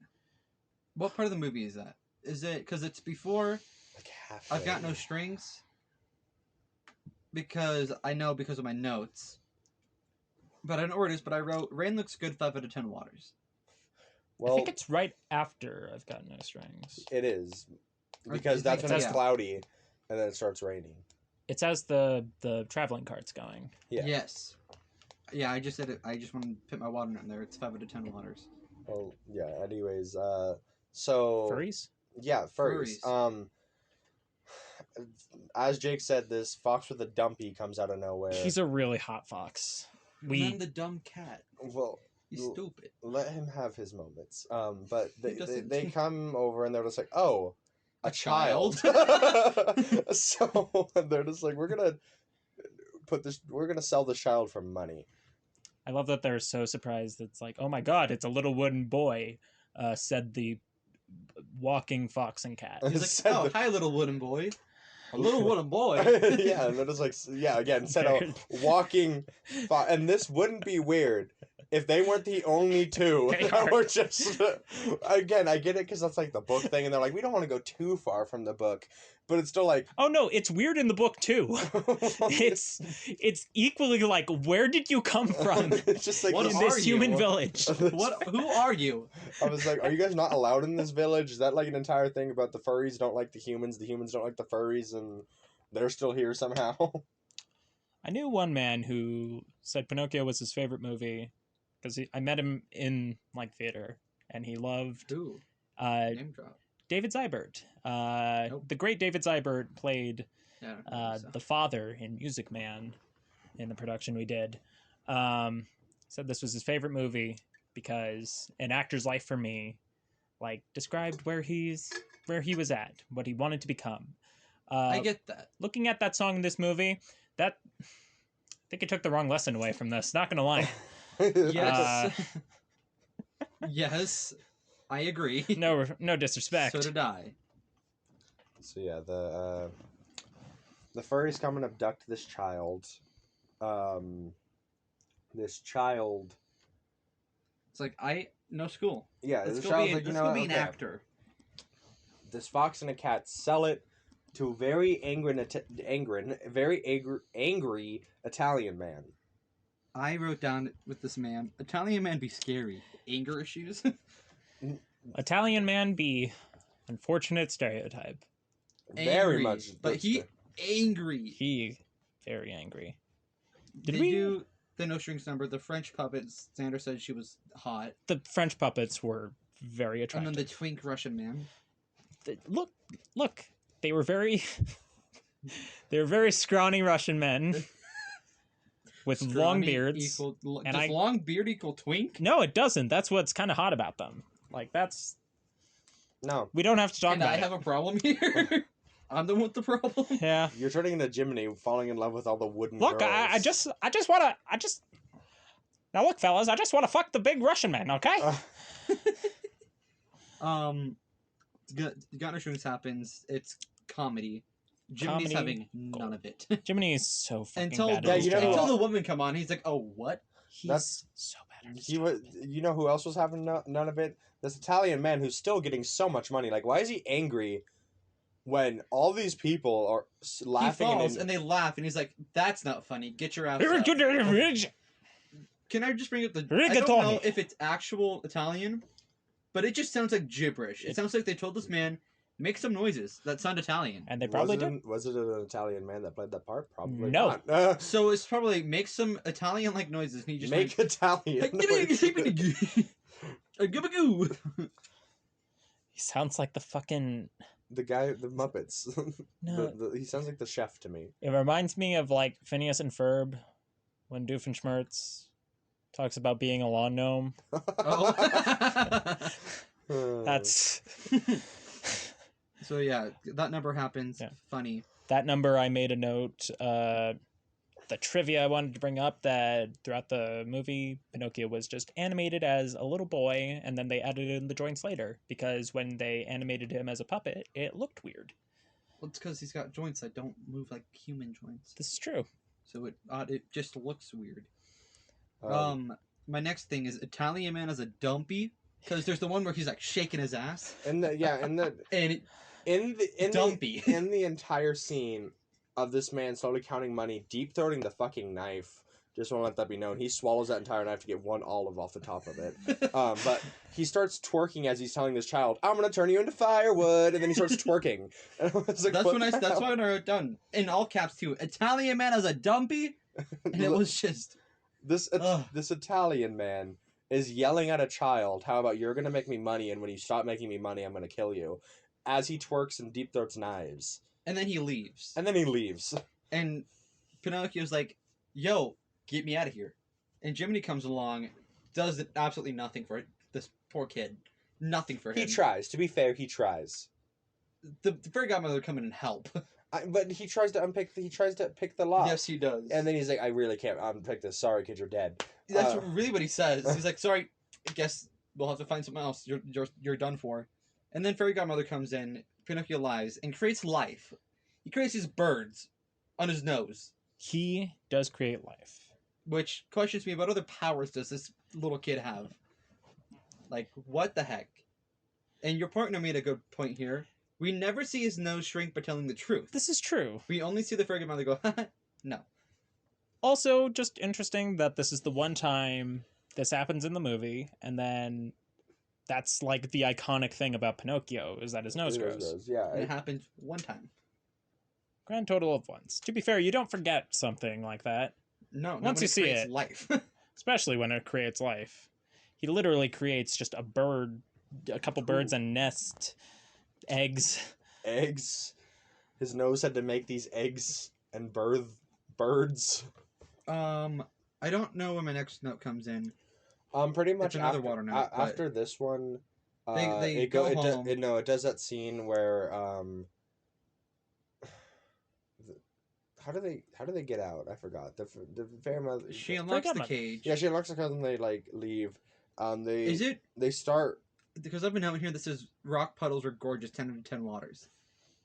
What part of the movie is that? Is it, because it's before Like, halfway. I've Got No Strings? Because I know because of my notes. But I don't know where it is, but I wrote, rain looks good, 5 out of 10 waters. Well, I think it's right after I've Got No Strings. it is. Because that's when it's cloudy, and then it starts raining. It's as the traveling cart's going. Yeah. Yes. Yeah, I just said it. I just want to put my water note in there. It's 5 out of 10 waters. Oh, yeah, anyways, so... Furries? Yeah, furries. As Jake said, this fox with a dumpy comes out of nowhere. He's a really hot fox. And then the dumb cat. Well... He's stupid. Let him have his moments. But He doesn't. they come over and they're just like, oh, a child. So they're just like, we're gonna sell the child for money. I love that they're so surprised. It's like, oh my god, it's a little wooden boy, said the walking fox and cat. He's like, oh, hi, little wooden boy. A little wooden boy. Yeah, and they're just like, yeah, again, said a walking fox. And this wouldn't be weird if they weren't the only two. Or just, again, I get it because that's like the book thing, and they're like, we don't want to go too far from the book. But it's still like, oh no, it's weird in the book too. It's equally like, where did you come from? It's just like, What in are this you? human village? Who are you? I was like, are you guys not allowed in this village? Is that like an entire thing about the furries don't like the humans don't like the furries, and they're still here somehow? I knew one man who said Pinocchio was his favorite movie because I met him in like theater, and he loved Who? Name drop. David Seibert. Nope. The great David Seibert played Yeah, I don't know, the father in Music Man in the production we did. Said this was his favorite movie because An Actor's Life for Me, like, described where he was at, what he wanted to become. I get that. Looking at that song in this movie, I think he took the wrong lesson away from this. Not gonna lie. Yes. Yes. I agree. No disrespect. So did I. So yeah, the furries come and abduct this child. This child. It's like, no school. Yeah, Let's this go child's be, like, let's go be an actor. This fox and a cat sell it to a very angry Italian man. I wrote down with this man, Italian man be scary. Anger issues. Italian man be unfortunate stereotype. Very Angry, much. but he angry. He very angry. Did we do the No Strings number? The French puppets. Sandra said she was hot. The French puppets were very attractive. And then the twink Russian man. Look, they were very scrawny Russian men with long beards. Does long beard equal twink? No, it doesn't. That's what's kind of hot about them. Like, that's... No. We don't have to talk about it. I have a problem here? I'm the one with the problem? Yeah. You're turning into Jiminy, falling in love with all the wooden Look, girls. I just want to... Now look, fellas, I just want to fuck the big Russian man, okay? Got No Strings happens. It's comedy. Jiminy's having none of it. Jiminy is so fucking until bad the, at his job. until the woman come on, he's like, oh, what? He's so bad he was. You know who else was having none of it? This Italian man who's still getting so much money. Like, why is he angry when all these people are laughing? He falls and they laugh, and he's like, "That's not funny. Get your ass up." Rigatoni. Can I just bring up I don't know if it's actual Italian, but it just sounds like gibberish. It sounds like they told this man, make some noises that sound Italian. And they probably did. Was it an Italian man that played that part? Probably No. not. So it's probably make some Italian-like noises, and he just make Italian. He sounds like the fucking... The guy, the Muppets. No. He sounds like the chef to me. It reminds me of, like, Phineas and Ferb when Doofenshmirtz talks about being a lawn gnome. Oh. That's... So yeah, that number happens. Yeah. Funny. That number, I made a note. The trivia I wanted to bring up, that throughout the movie, Pinocchio was just animated as a little boy, and then they added in the joints later, because when they animated him as a puppet, it looked weird. Well, it's because he's got joints that don't move like human joints. This is true. So it just looks weird. My next thing is Italian man as a dumpy, because there's the one where he's like shaking his ass. And And in dumpy. in the entire scene of this man slowly counting money, deep throating the fucking knife. Just want to let that be known. He swallows that entire knife to get one olive off the top of it. But he starts twerking as he's telling this child, "I'm gonna turn you into firewood," and then he starts twerking. And I was like, that's why I wrote down in all caps too. Italian man as a dumpy, and it was just this Italian man is yelling at a child, "How about you're gonna make me money, and when you stop making me money, I'm gonna kill you," as he twerks and deep throats knives. And then he leaves. And Pinocchio's like, "Yo, get me out of here." And Jiminy comes along, does absolutely nothing for this poor kid. Nothing for him. He tries. To be fair, he tries. The fairy godmother come in and help. But he tries to pick the lock. Yes, he does. And then he's like, "I really can't unpick this. Sorry, kid, you're dead." That's really what he says. He's like, "Sorry, I guess we'll have to find something else. You're done for." And then fairy godmother comes in. Pinocchio lies and creates life. He creates these birds on his nose. He does create life. Which questions me, what other powers does this little kid have? Like, what the heck? And your partner made a good point here. We never see his nose shrink by telling the truth. This is true. We only see the fairy godmother go, no. Also, just interesting that this is the one time this happens in the movie, and then that's like the iconic thing about Pinocchio, is that his nose grows. Yeah. And it happened one time. Grand total of once. To be fair, you don't forget something like that. No, once you see it, life. Especially when it creates life. He literally creates just a bird, a couple birds and nest eggs. Eggs. His nose had to make these eggs and birth birds. I don't know when my next note comes in. Pretty much it's another water note. After this one, they go home. It does that scene where how do they get out? I forgot. The fairy mother. She unlocks the cage. Yeah, she unlocks the cage and they like leave. They start, because I've been out here. This is rock puddles are gorgeous. 10 out of 10 waters.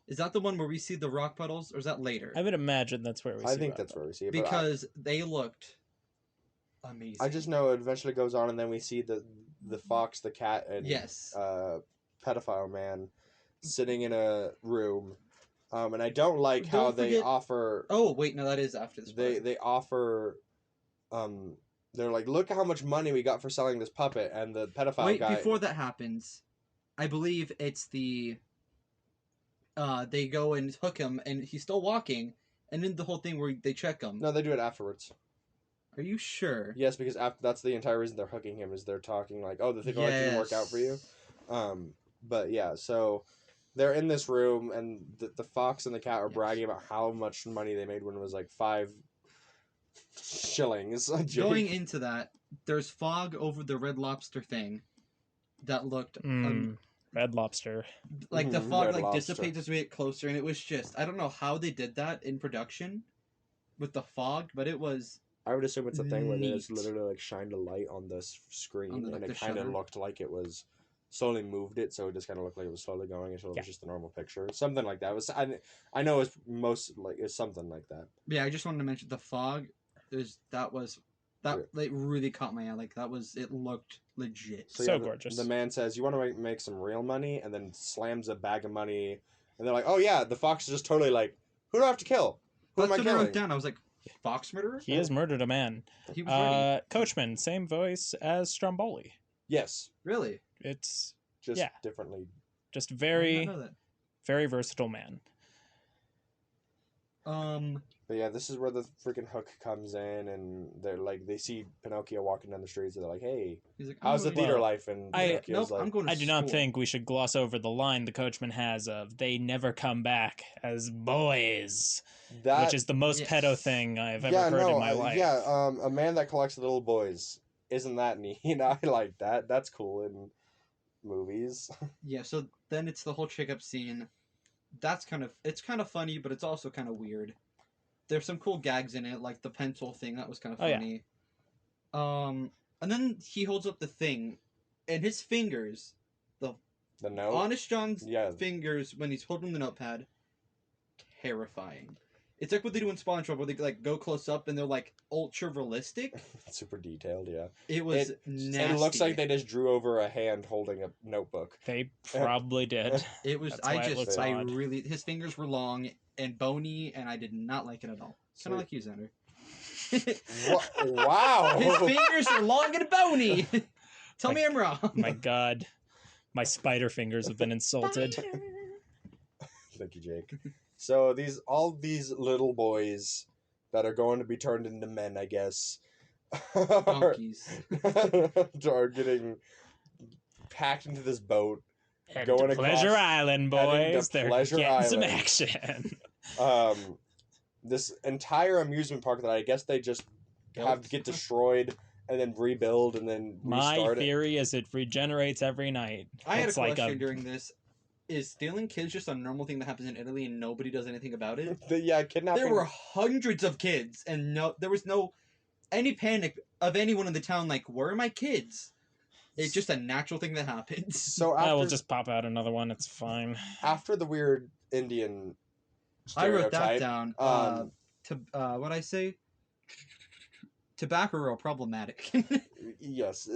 Is that the one where we see the rock puddles, or is that later? I would imagine that's where we see it. I think that's where we see it. Because they looked amazing. I just know it eventually goes on, and then we see the fox, the cat, and yes, pedophile man sitting in a room. And I don't like how they offer. Oh wait, no, that is after this. They offer. They're like, "Look how much money we got for selling this puppet," and the pedophile guy. Wait, before that happens, I believe it's the. They go and hook him, and he's still walking, and then the whole thing where they check him. No, they do it afterwards. Are you sure? Yes, because that's the entire reason they're hooking him, is they're talking like, "Oh, the thing didn't work out for you." But yeah, so they're in this room, and the fox and the cat are bragging about how much money they made when it was like 5 shillings. Going into that, there's fog over the Red Lobster thing that looked Red Lobster. Like the fog dissipates as we get closer, and it was just, I don't know how they did that in production with the fog, but it was. I would assume it's a thing where they just literally like shined a light on the screen, and it kind of looked like it was slowly moved it, so it just kind of looked like it was slowly going until it was just a normal picture, something like that. It was I know it's something like that. Yeah, I just wanted to mention the fog. That's That like really caught my eye. Like it looked legit. So yeah, gorgeous. The man says, "You want to make some real money," and then slams a bag of money, and they're like, "Oh yeah." The fox is just totally like, "Who do I have to kill? Who That's am I what I wrote killing?" down. I was like, fox murderer? He has murdered a man. He was ready. Coachman, same voice as Stromboli. Yes, Really? It's just Yeah. differently. just I did very, not know that. very versatile man. But yeah, this is where the freaking hook comes in, and they're like, they see Pinocchio walking down the streets, and they're like, "Hey, He's like, how's the "Oh, theater Well, life?" And I- Pinocchio's nope, I'm like, going to I do not school." think we should gloss over the line the coachman has of "they never come back as boys," "That which is the most yes. pedo thing I've ever heard in my life. a man that collects little boys, isn't that neat?" I like that. That's cool in movies. Yeah, so then it's the whole chick up scene. It's kind of funny, but it's also kind of weird. There's some cool gags in it, like the pencil thing, that was kind of Oh, yeah. funny. And then he holds up the thing, and his fingers, The note, Honest John's yeah, fingers when he's holding the notepad, terrifying. It's like what they do in SpongeBob, where they like go close up and they're like ultra realistic. super detailed. Yeah, It was nasty. it looks like they just drew over a hand holding a notebook. They probably did. It was. That's why it looks I odd. really. His fingers were long and bony, and I did not like it at all. Kind Sweet. of like you, Xander. Wow, His fingers are long and bony. Tell me I'm wrong. My God, my spider fingers have been insulted. Thank you, Jake. So all these little boys that are going to be turned into men, I guess, Donkeys. are getting packed into this boat. Heading Going to Pleasure across- Island, heading to boys. They're Pleasure getting some Island. action. This entire amusement park that I guess they just have to get destroyed and then rebuild and then My restart theory is it regenerates every night. I had a It's like question during this. Is stealing kids just a normal thing that happens in Italy and nobody does anything about it? Yeah, kidnapping. There were hundreds of kids, and there was no any panic of anyone in the town. Like, where are my kids? It's just a natural thing that happens. So I will after, just pop out another one. It's fine. after the weird Indian I wrote that stereotype, down. What I say? Tobacco problematic. yes,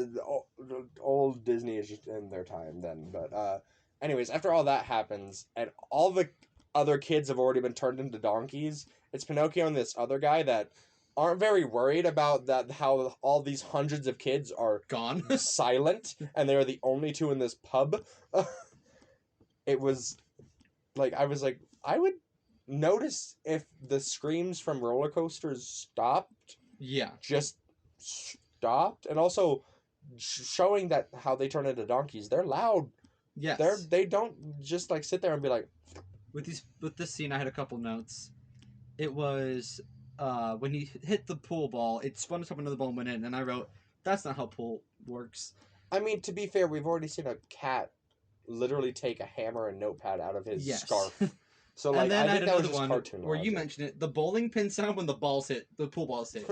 old Disney is just in their time then. But anyways, after all that happens, and all the other kids have already been turned into donkeys, it's Pinocchio and this other guy that aren't very worried about that how all these hundreds of kids are Gone. silent and they're the only two in this pub. It was like I was like I would notice if the screams from roller coasters stopped, Yeah. just stopped, and also showing that how they turn into donkeys. They're loud. Yes. They don't just like sit there and be like. With this scene, I had a couple notes. It was when he hit the pool ball, it spun us up another ball and went in, and I wrote, "That's not how pool works." I mean, to be fair, we've already seen a cat literally take a hammer and notepad out of his Yes. scarf. So like, And then I I think had that was another just one cartoon where you logic. mentioned it, the bowling pin sound when the pool balls hit.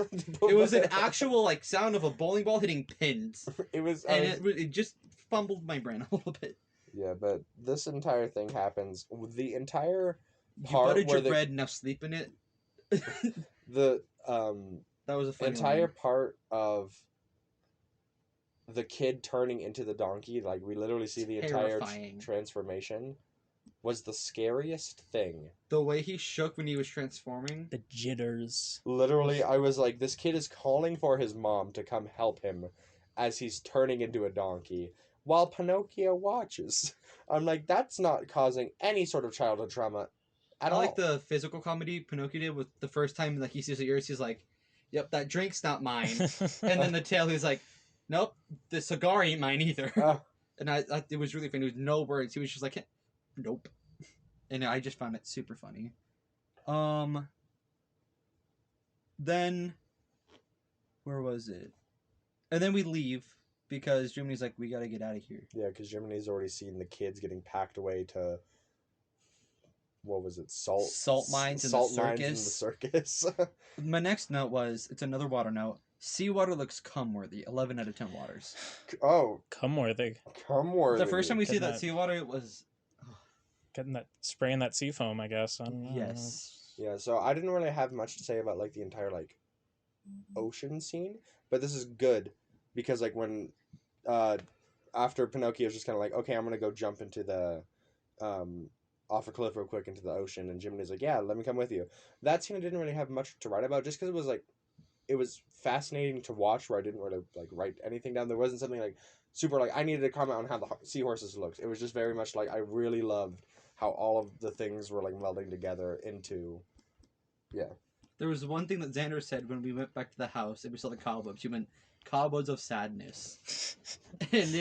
It was an actual like sound of a bowling ball hitting pins, It was. and it just fumbled my brain a little bit. Yeah, but this entire thing happens. The entire You part buttered where your bread, now sleep in it. the That was a funny entire line. part of the kid turning into the donkey, like we literally see the entire Terrifying. transformation, was the scariest thing. The way he shook when he was transforming. The jitters. Literally, I was like, this kid is calling for his mom to come help him as he's turning into a donkey, while Pinocchio watches. I'm like, that's not causing any sort of childhood trauma at I all. like the physical comedy Pinocchio did with the first time like he sees the ears, he's like, "Yep, that drink's not mine." And then the tail, he's like, "Nope, the cigar ain't mine either." Oh. And I it was really funny. With no words, he was just like, "Nope," and I just found it super funny. Then where was it? And then we leave because Jiminy's like, "We gotta get out of here." Yeah, because Jiminy's already seen the kids getting packed away to, what was it, Salt mines and the salt mines in the circus. My next note was, it's another water note. Seawater looks cum-worthy. 11 out of 10 waters. Oh, Come worthy. come worthy. The first time we see Getting that that- seawater, it was... Getting that, spraying that sea foam, I guess. I don't know. Yes. Yeah, so I didn't really have much to say about like the entire like ocean scene, but this is good because like when after Pinocchio's just kind of like, okay, I'm gonna go jump into the off a cliff real quick into the ocean, and Jiminy's like, yeah, let me come with you. That scene I didn't really have much to write about, just because it was like, it was fascinating to watch. Where I didn't really like write anything down. There wasn't something like super like I needed to comment on how the seahorses looked. It was just very much like I really loved how all of the things were like melding together into, yeah. There was one thing that Xander said when we went back to the house and we saw the cobwebs. He went, cobwebs of sadness. And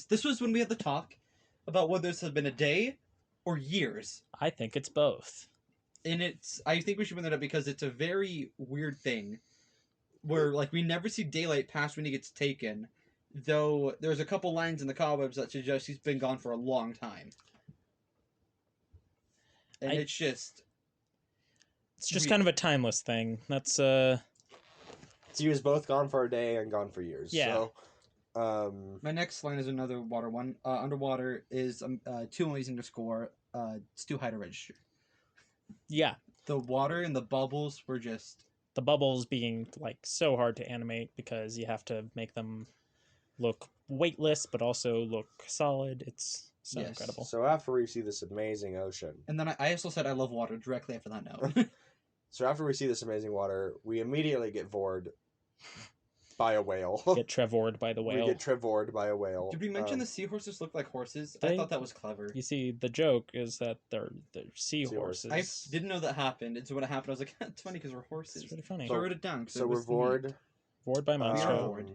this was when we had the talk about whether this had been a day or years. I think it's both. And I think we should bring that up because it's a very weird thing where, like, we never see daylight past when he gets taken, though there's a couple lines in the cobwebs that suggest he's been gone for a long time. And it's just kind of a timeless thing. That's He was both gone for a day and gone for years. Yeah. So, my next line is another water one. Underwater is 2 amazing to score. It's too high to register. yeah. The water and the bubbles were just The bubbles being like so hard to animate because you have to make them look weightless but also look solid. It's so Yes. incredible. so after we see this amazing ocean, And then I also said I love water directly after that note. so after we see this amazing water, we immediately get vored by a whale. Get trevored by the whale. We get trevored by a whale. Did we mention the seahorses look like horses? I they- thought that was clever. You see, the joke is that they're seahorses. I didn't know that happened. And so when it happened, I was like, it's funny because we're horses. It's really funny. So I wrote it down. So we're vored. Vored by Monstro. vored.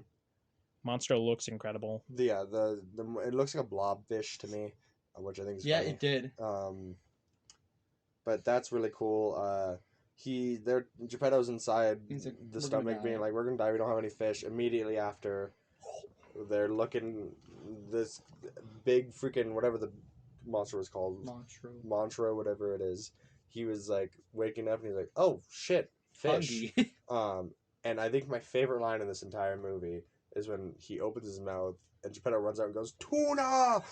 Monstro looks incredible. Yeah, the it looks like a blobfish to me, which I think is Yeah, funny. it did. But that's really cool. Geppetto's inside He's like, the "We're gonna stomach, die." being like, "We're gonna die. We don't have any fish." Immediately after, they're looking this big freaking whatever the monster was called, Monstro. Mantra, whatever it is. He was like waking up and he's like, "Oh shit, fish!" Fungi. And I think my favorite line in this entire movie is when he opens his mouth and Geppetto runs out and goes, "Tuna!"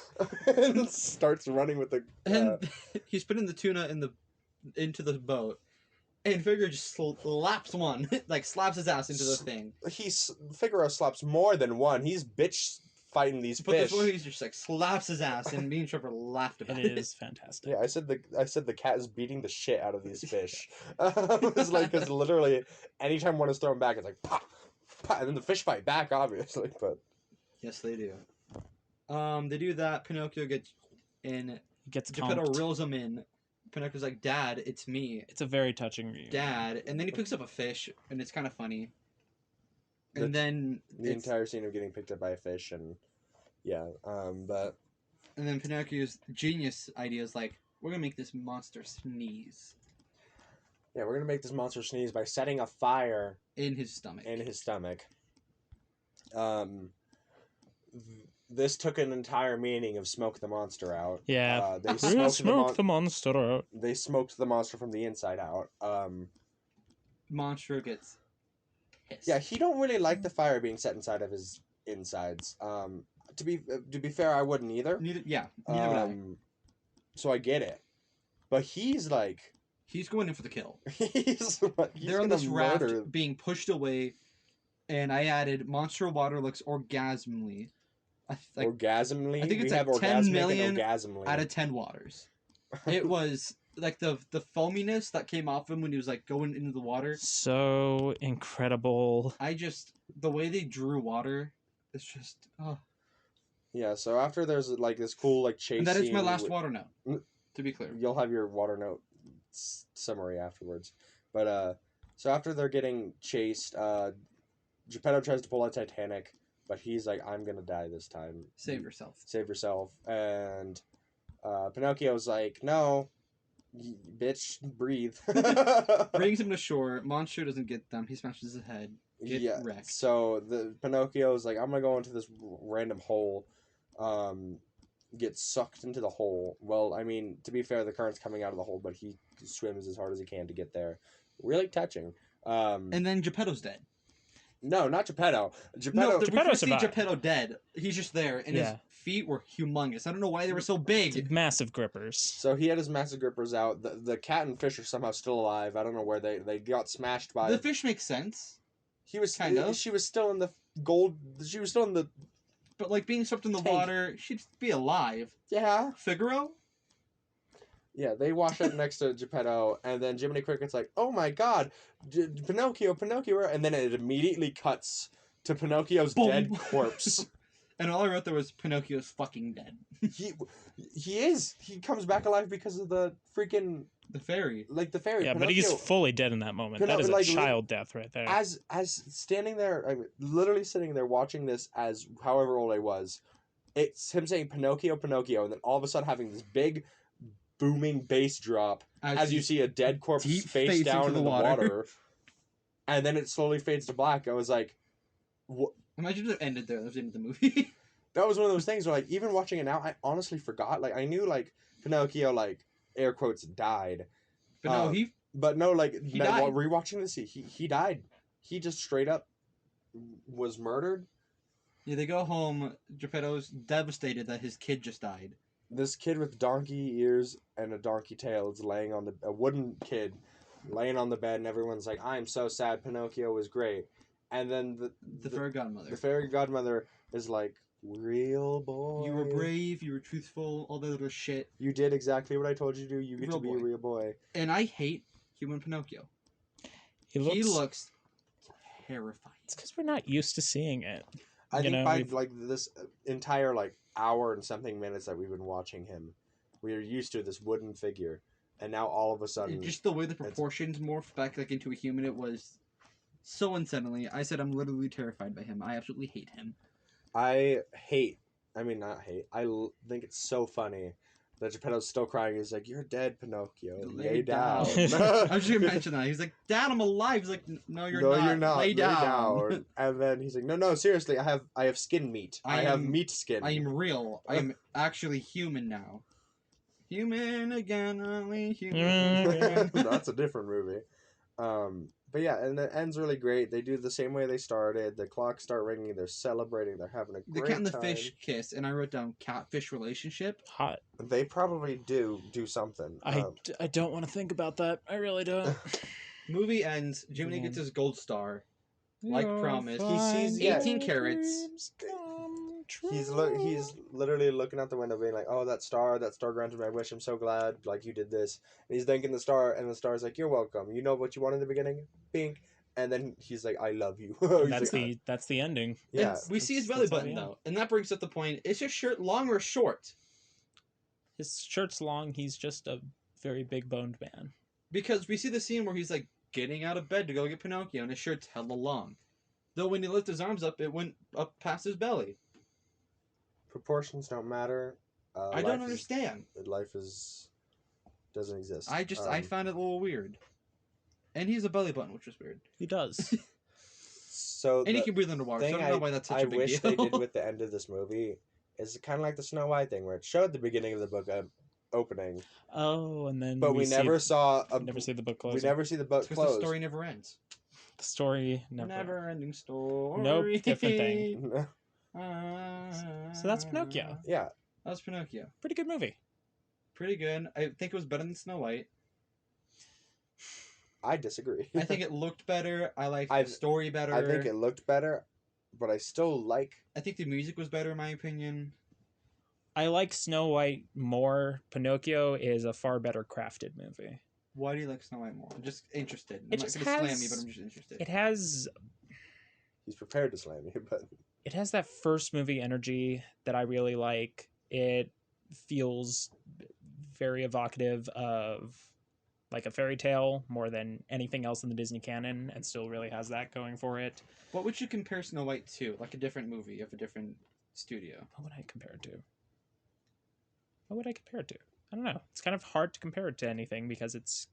and starts running with the. And he's putting the tuna into the boat. And Figaro just slaps one, like slaps his ass into the thing. Figaro slaps more than one. He's bitch fighting these But fish. this one, he's just like slaps his ass, and me and Trevor laughed about It is fantastic. Yeah, I said the cat is beating the shit out of these fish. It's like because literally anytime one is thrown back, it's like pop, pop, and then the fish fight back, obviously. But Yes, they do. They do that. Pinocchio gets in. He gets Geppetto conked. reels him in. Pinocchio's like, "Dad, it's me, It's a very touching view. Dad," and then he picks up a fish, and it's kind of funny. The- And then the entire scene of getting picked up by a fish and yeah, but and then Pinocchio's genius idea is like, "We're gonna make this monster sneeze yeah, we're gonna make this monster sneeze by setting a fire in his stomach." in his stomach. This took an entire meaning of smoke the monster out. Yeah. They We'll smoked smoke the monster out. They smoked the monster from the inside out. Monstro gets pissed. Yeah, he don't really like the fire being set inside of his insides. To be fair, I wouldn't either. Neither would I. So I get it, but he's like, He's going in for the kill. he's They're on gonna this raft murder. being pushed away, and I added Monstro water looks orgasmingly. Orgasmingly, I think it's we like have 10 orgasmic million and orgasmingly. out of 10 waters. It was like the foaminess that came off him when he was like going into the water. So incredible. The way they drew water, it's just Yeah. So after there's like this cool like chase. And that is my scene last with- water note. To be clear, You'll have your water note summary afterwards. But so after they're getting chased, Geppetto tries to pull out Titanic, but he's like, "I'm gonna die this time. save yourself. Save yourself." And Pinocchio's like, "No, bitch, breathe." Brings him to shore. Monstro doesn't get them. He smashes his head. Get wrecked. So the Pinocchio's like, "I'm gonna go into this random hole." Gets sucked into the hole. Well, I mean, to be fair, the current's coming out of the hole, but he swims as hard as he can to get there. Really touching. And then Geppetto's dead. No, not Geppetto. We Geppetto first see survived. Geppetto dead. He's just there, and his Yeah. feet were humongous. I don't know why they were so big. Massive grippers. So he had his massive grippers out. The cat and fish are somehow still alive. I don't know where they got smashed by. The fish makes sense. He was Kind of. She was still in the gold. She was still in the But like being swept in the Tank. water, she'd be alive. yeah. Figaro? Yeah, they wash up next to Geppetto, and then Jiminy Cricket's like, "Oh my God, Pinocchio, Pinocchio!" And then it immediately cuts to Pinocchio's Boom. dead corpse. And all I wrote there was Pinocchio's fucking dead. he is. He comes back alive because of the freaking The fairy. the fairy. Yeah, but he's fully dead in that moment. That is a child death right there. As standing there, I mean, literally sitting there watching this as however old I was. It's him saying Pinocchio, Pinocchio, and then all of a sudden having this big booming bass drop as you see a dead corpse deep face face down into in the the water. And then it slowly fades to black. I was like, what? Imagine if it ended there. That was the end of the movie. That was one of those things where, like, even watching it now, I honestly forgot. Like, I knew, like, Pinocchio, like, air quotes, died. But no, he But no, like, He now, died. while rewatching this, he died. He just straight up was murdered. Yeah, they go home. Geppetto's devastated that his kid just died. This kid with donkey ears and a donkey tail is laying on a wooden kid laying on the bed, and everyone's like, "I'm so sad. Pinocchio was great." And then The fairy godmother. the fairy godmother is like, "Real boy, You were brave. You were truthful. All that other shit. You did exactly what I told you to do. You get Real to be a boy. real boy." And I hate human Pinocchio. He looks terrifying. It's because we're not used to seeing it. I You think know, by we've- like this entire like hour and something minutes that we've been watching him, we are used to this wooden figure, and now all of a sudden, Just the way the proportions morphed back like into a human, it was so unsettling. I said I'm literally terrified by him. I absolutely hate him. I hate. I mean, not hate. Think it's so funny that Geppetto's still crying. He's like, "You're dead, Pinocchio. Lay down." I was just gonna mention that. He's like, "Dad, I'm alive." He's like, "No, you're No, not. you're not. Lay down." And then he's like, "No, seriously. I have skin meat. I have meat skin. I am real. I am actually human now. Human again, only human again. That's a different movie. But yeah, and it ends really great. They do the same way they started. The clocks start ringing. They're celebrating. They're having a The great cat and the time. fish kiss, and I wrote down catfish relationship. hot. They probably do something. I don't want to think about that. I really don't. Movie ends. Jiminy gets his gold star. Like promised. He sees- yeah. 18 carats. He's literally looking out the window, being like, "Oh, that star granted my wish. I'm so glad, like you did this." And he's thanking the star, and the star's like, "You're welcome. You know what you want in the beginning, Pink." And then he's like, "I love you." He's That's the ending. yeah. And we see his That's- belly that's all button, we have. though. And that brings up the point. Is his shirt long or short? His shirt's long. He's just a very big boned man. Because we see the scene where he's like getting out of bed to go get Pinocchio, and his shirt's hella long. Though when he lifted his arms up, it went up past his belly. Proportions don't matter. I don't understand. Life doesn't exist. I found it a little weird. And he's a belly button, which is weird. He does. So And he can breathe underwater, so I thing don't know why that's such a big wish deal. they did with the end of this movie is kind of like the Snow White thing, where it showed the beginning of the book opening, Oh, and then but we never saw we never see the book close. we never see the book Because close. the story never ends. The story never. Never-ending story. Nope, different thing. So So that's Pinocchio. Yeah, That was Pinocchio. Pretty good movie. Pretty good. I think it was better than Snow White. I disagree. I think it looked better. I liked I- the story better. I think it looked better, but I still like. I think the music was better, in my opinion. I like Snow White more. Pinocchio is a far better crafted movie. Why do you like Snow White more? I'm just interested. I'm It not just gonna slam has- you, but I'm just interested. It has He's prepared to slam you, but that first movie energy that I really like. It feels very evocative of like a fairy tale more than anything else in the Disney canon, and still really has that going for it. What would you compare Snow White to? Like a different movie of a different studio. What would I compare it to? What would I compare it to? I don't know. It's kind of hard to compare it to anything because it's.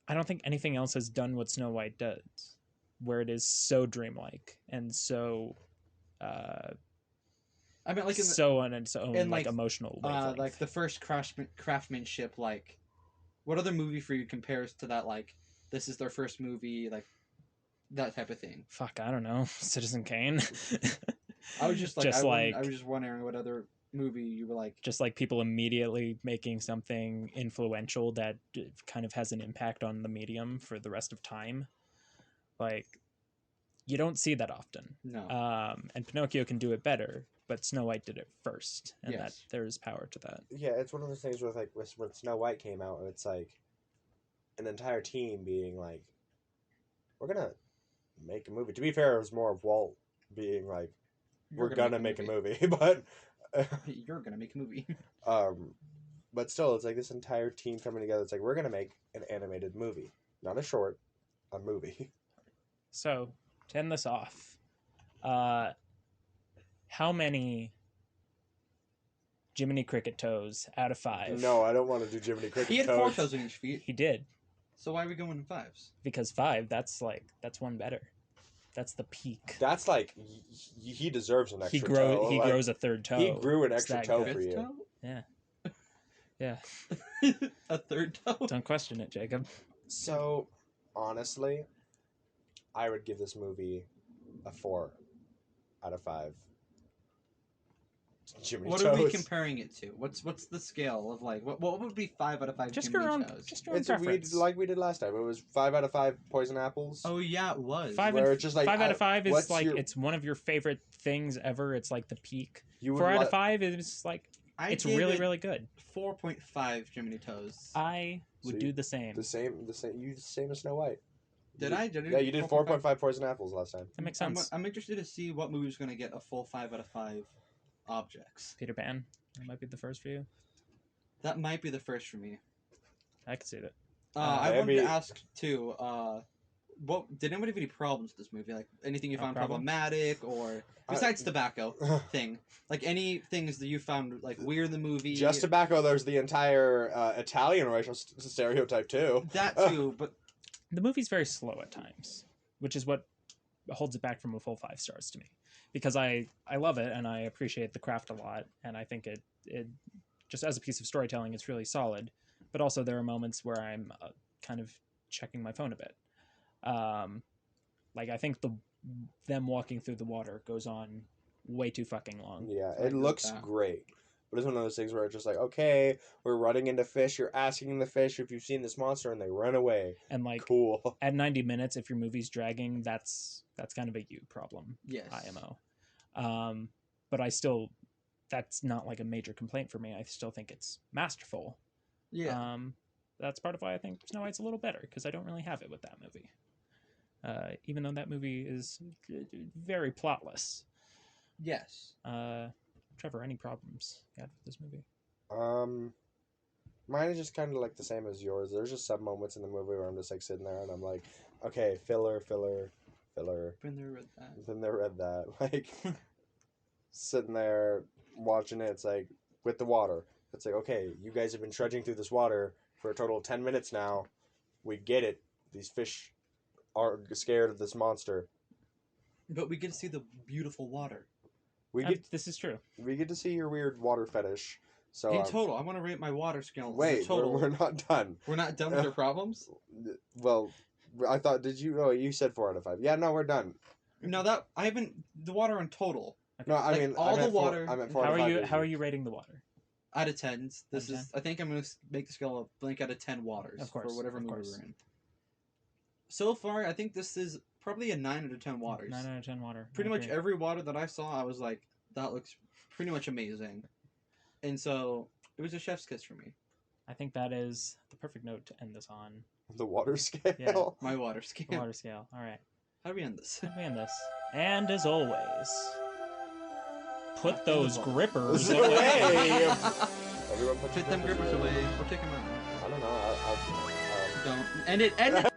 I don't think anything else has done what Snow White does, where it is so dreamlike and so. I mean, like in the, So on its own and, like like, emotional wavelength. like the first craftsmanship. Like, what other movie for you compares to that? Like, this is their first movie. Like, that type of thing. Fuck, I don't know. Citizen Kane. I was just like, Just I was just wondering what other movie you were like. just like people immediately making something influential that kind of has an impact on the medium for the rest of time. Like, you don't see that often. No. And Pinocchio can do it better, but Snow White did it first, and that Yes. there's power to that. Yeah, it's one of those things with like when Snow White came out, and it's like an entire team being like, "We're gonna make a movie." To be fair, it was more of Walt being like, You're "We're gonna make a movie," but You're gonna make a movie. but still, it's like this entire team coming together. It's like we're gonna make an animated movie, not a short, a movie. So, to end this off, how many Jiminy Cricket toes out of 5? No, I don't want to do Jiminy Cricket He had toes. 4 toes in each feet. He did, So why are we going in 5s? because 5, that's one better. That's the peak. That's like he deserves an extra He toe. Like, grows a third toe. He grew an It's extra that toe good. for you. Toe? Yeah. Yeah. A third toe? Don't question it, Jacob. So, honestly, I would give this movie a 4 out of 5. Jiminy What toes. are we comparing it to? What's the scale of like what would be 5 out of 5 Just Jiminy your own, toes? just your own It's preference. like we did last time. It was 5 out of 5 poison apples. Oh yeah, it was. Where it's just like, 5 out of 5 is what's like your- it's one of your favorite things ever. It's like the peak. You would 4 out li- of 5 is like it's gave really it really good. 4.5 Jiminy toes. I would So do the same. the same. You the same as Snow White. Did I? Did I do Yeah, you did 4.5 poison apples last time. That makes sense. I'm interested to see what movie's going to get a full 5 out of 5 objects. Peter Pan. That might be the first for you. That might be the first for me. I could see that. I wanted maybe- to ask too. What did anybody have any problems with this movie? Like anything you found problem? problematic, or besides tobacco thing? Like any things that you found like weird in the movie? Just tobacco. There's the entire Italian racial stereotype too. that too, but The movie's very slow at times, which is what holds it back from a full 5 stars to me. Because I love it and I appreciate the craft a lot, and I think it just as a piece of storytelling it's really solid. But also there are moments where I'm kind of checking my phone a bit. Like I think them walking through the water goes on way too fucking long. Yeah, I it agree with looks that. great. But it's one of those things where it's just like, okay, we're running into fish. You're asking the fish if you've seen this monster, and they run away. And like Cool. at 90 minutes, if your movie's dragging, that's kind of a you problem. yes, IMO. But I still, that's not like a major complaint for me. I still think it's masterful. Yeah, That's part of why I think Snow White's a little better, because I don't really have it with that movie. Even though that movie is very plotless. yes. Trevor, any problems you had with this movie? Mine is just kind of like the same as yours. There's just some moments in the movie where I'm just like sitting there and I'm like, okay, filler. Been there with that. Then they read that. Like, sitting there watching it, it's like, with the water. It's like, okay, you guys have been trudging through this water for a total of 10 minutes now. We get it. These fish are scared of this monster. But we get to see the beautiful water. This is true. We get to see your weird water fetish. So In total, I want to rate my water scale. wait, total. we're not done. We're not done with your problems. Well, I thought, did you? Oh, you said 4 out of 5. Yeah, no, we're done. No, that I haven't. The water in total No, I Like, mean all I the meant four- water- I meant 4 How out of are 5 you? usually. How are you rating the water? out of 10s. This Out of is. I think I'm gonna make the scale a blank out of 10 waters Of course, for whatever of movie course. we're in. So far, I think this is probably a 9 out of 10 waters. 9 out of 10 water. Pretty I much agree. every water that I saw, I was like, that looks pretty much amazing. And so it was a chef's kiss for me. I think that is the perfect note to end this on. The water scale. Yeah. My water The scale. water scale. All right. How do we end this? How do we end this? And as always, put those grippers Away. away. Everyone put Put your them grippers grippers away or take them out. I don't know. Don't. End it. End it.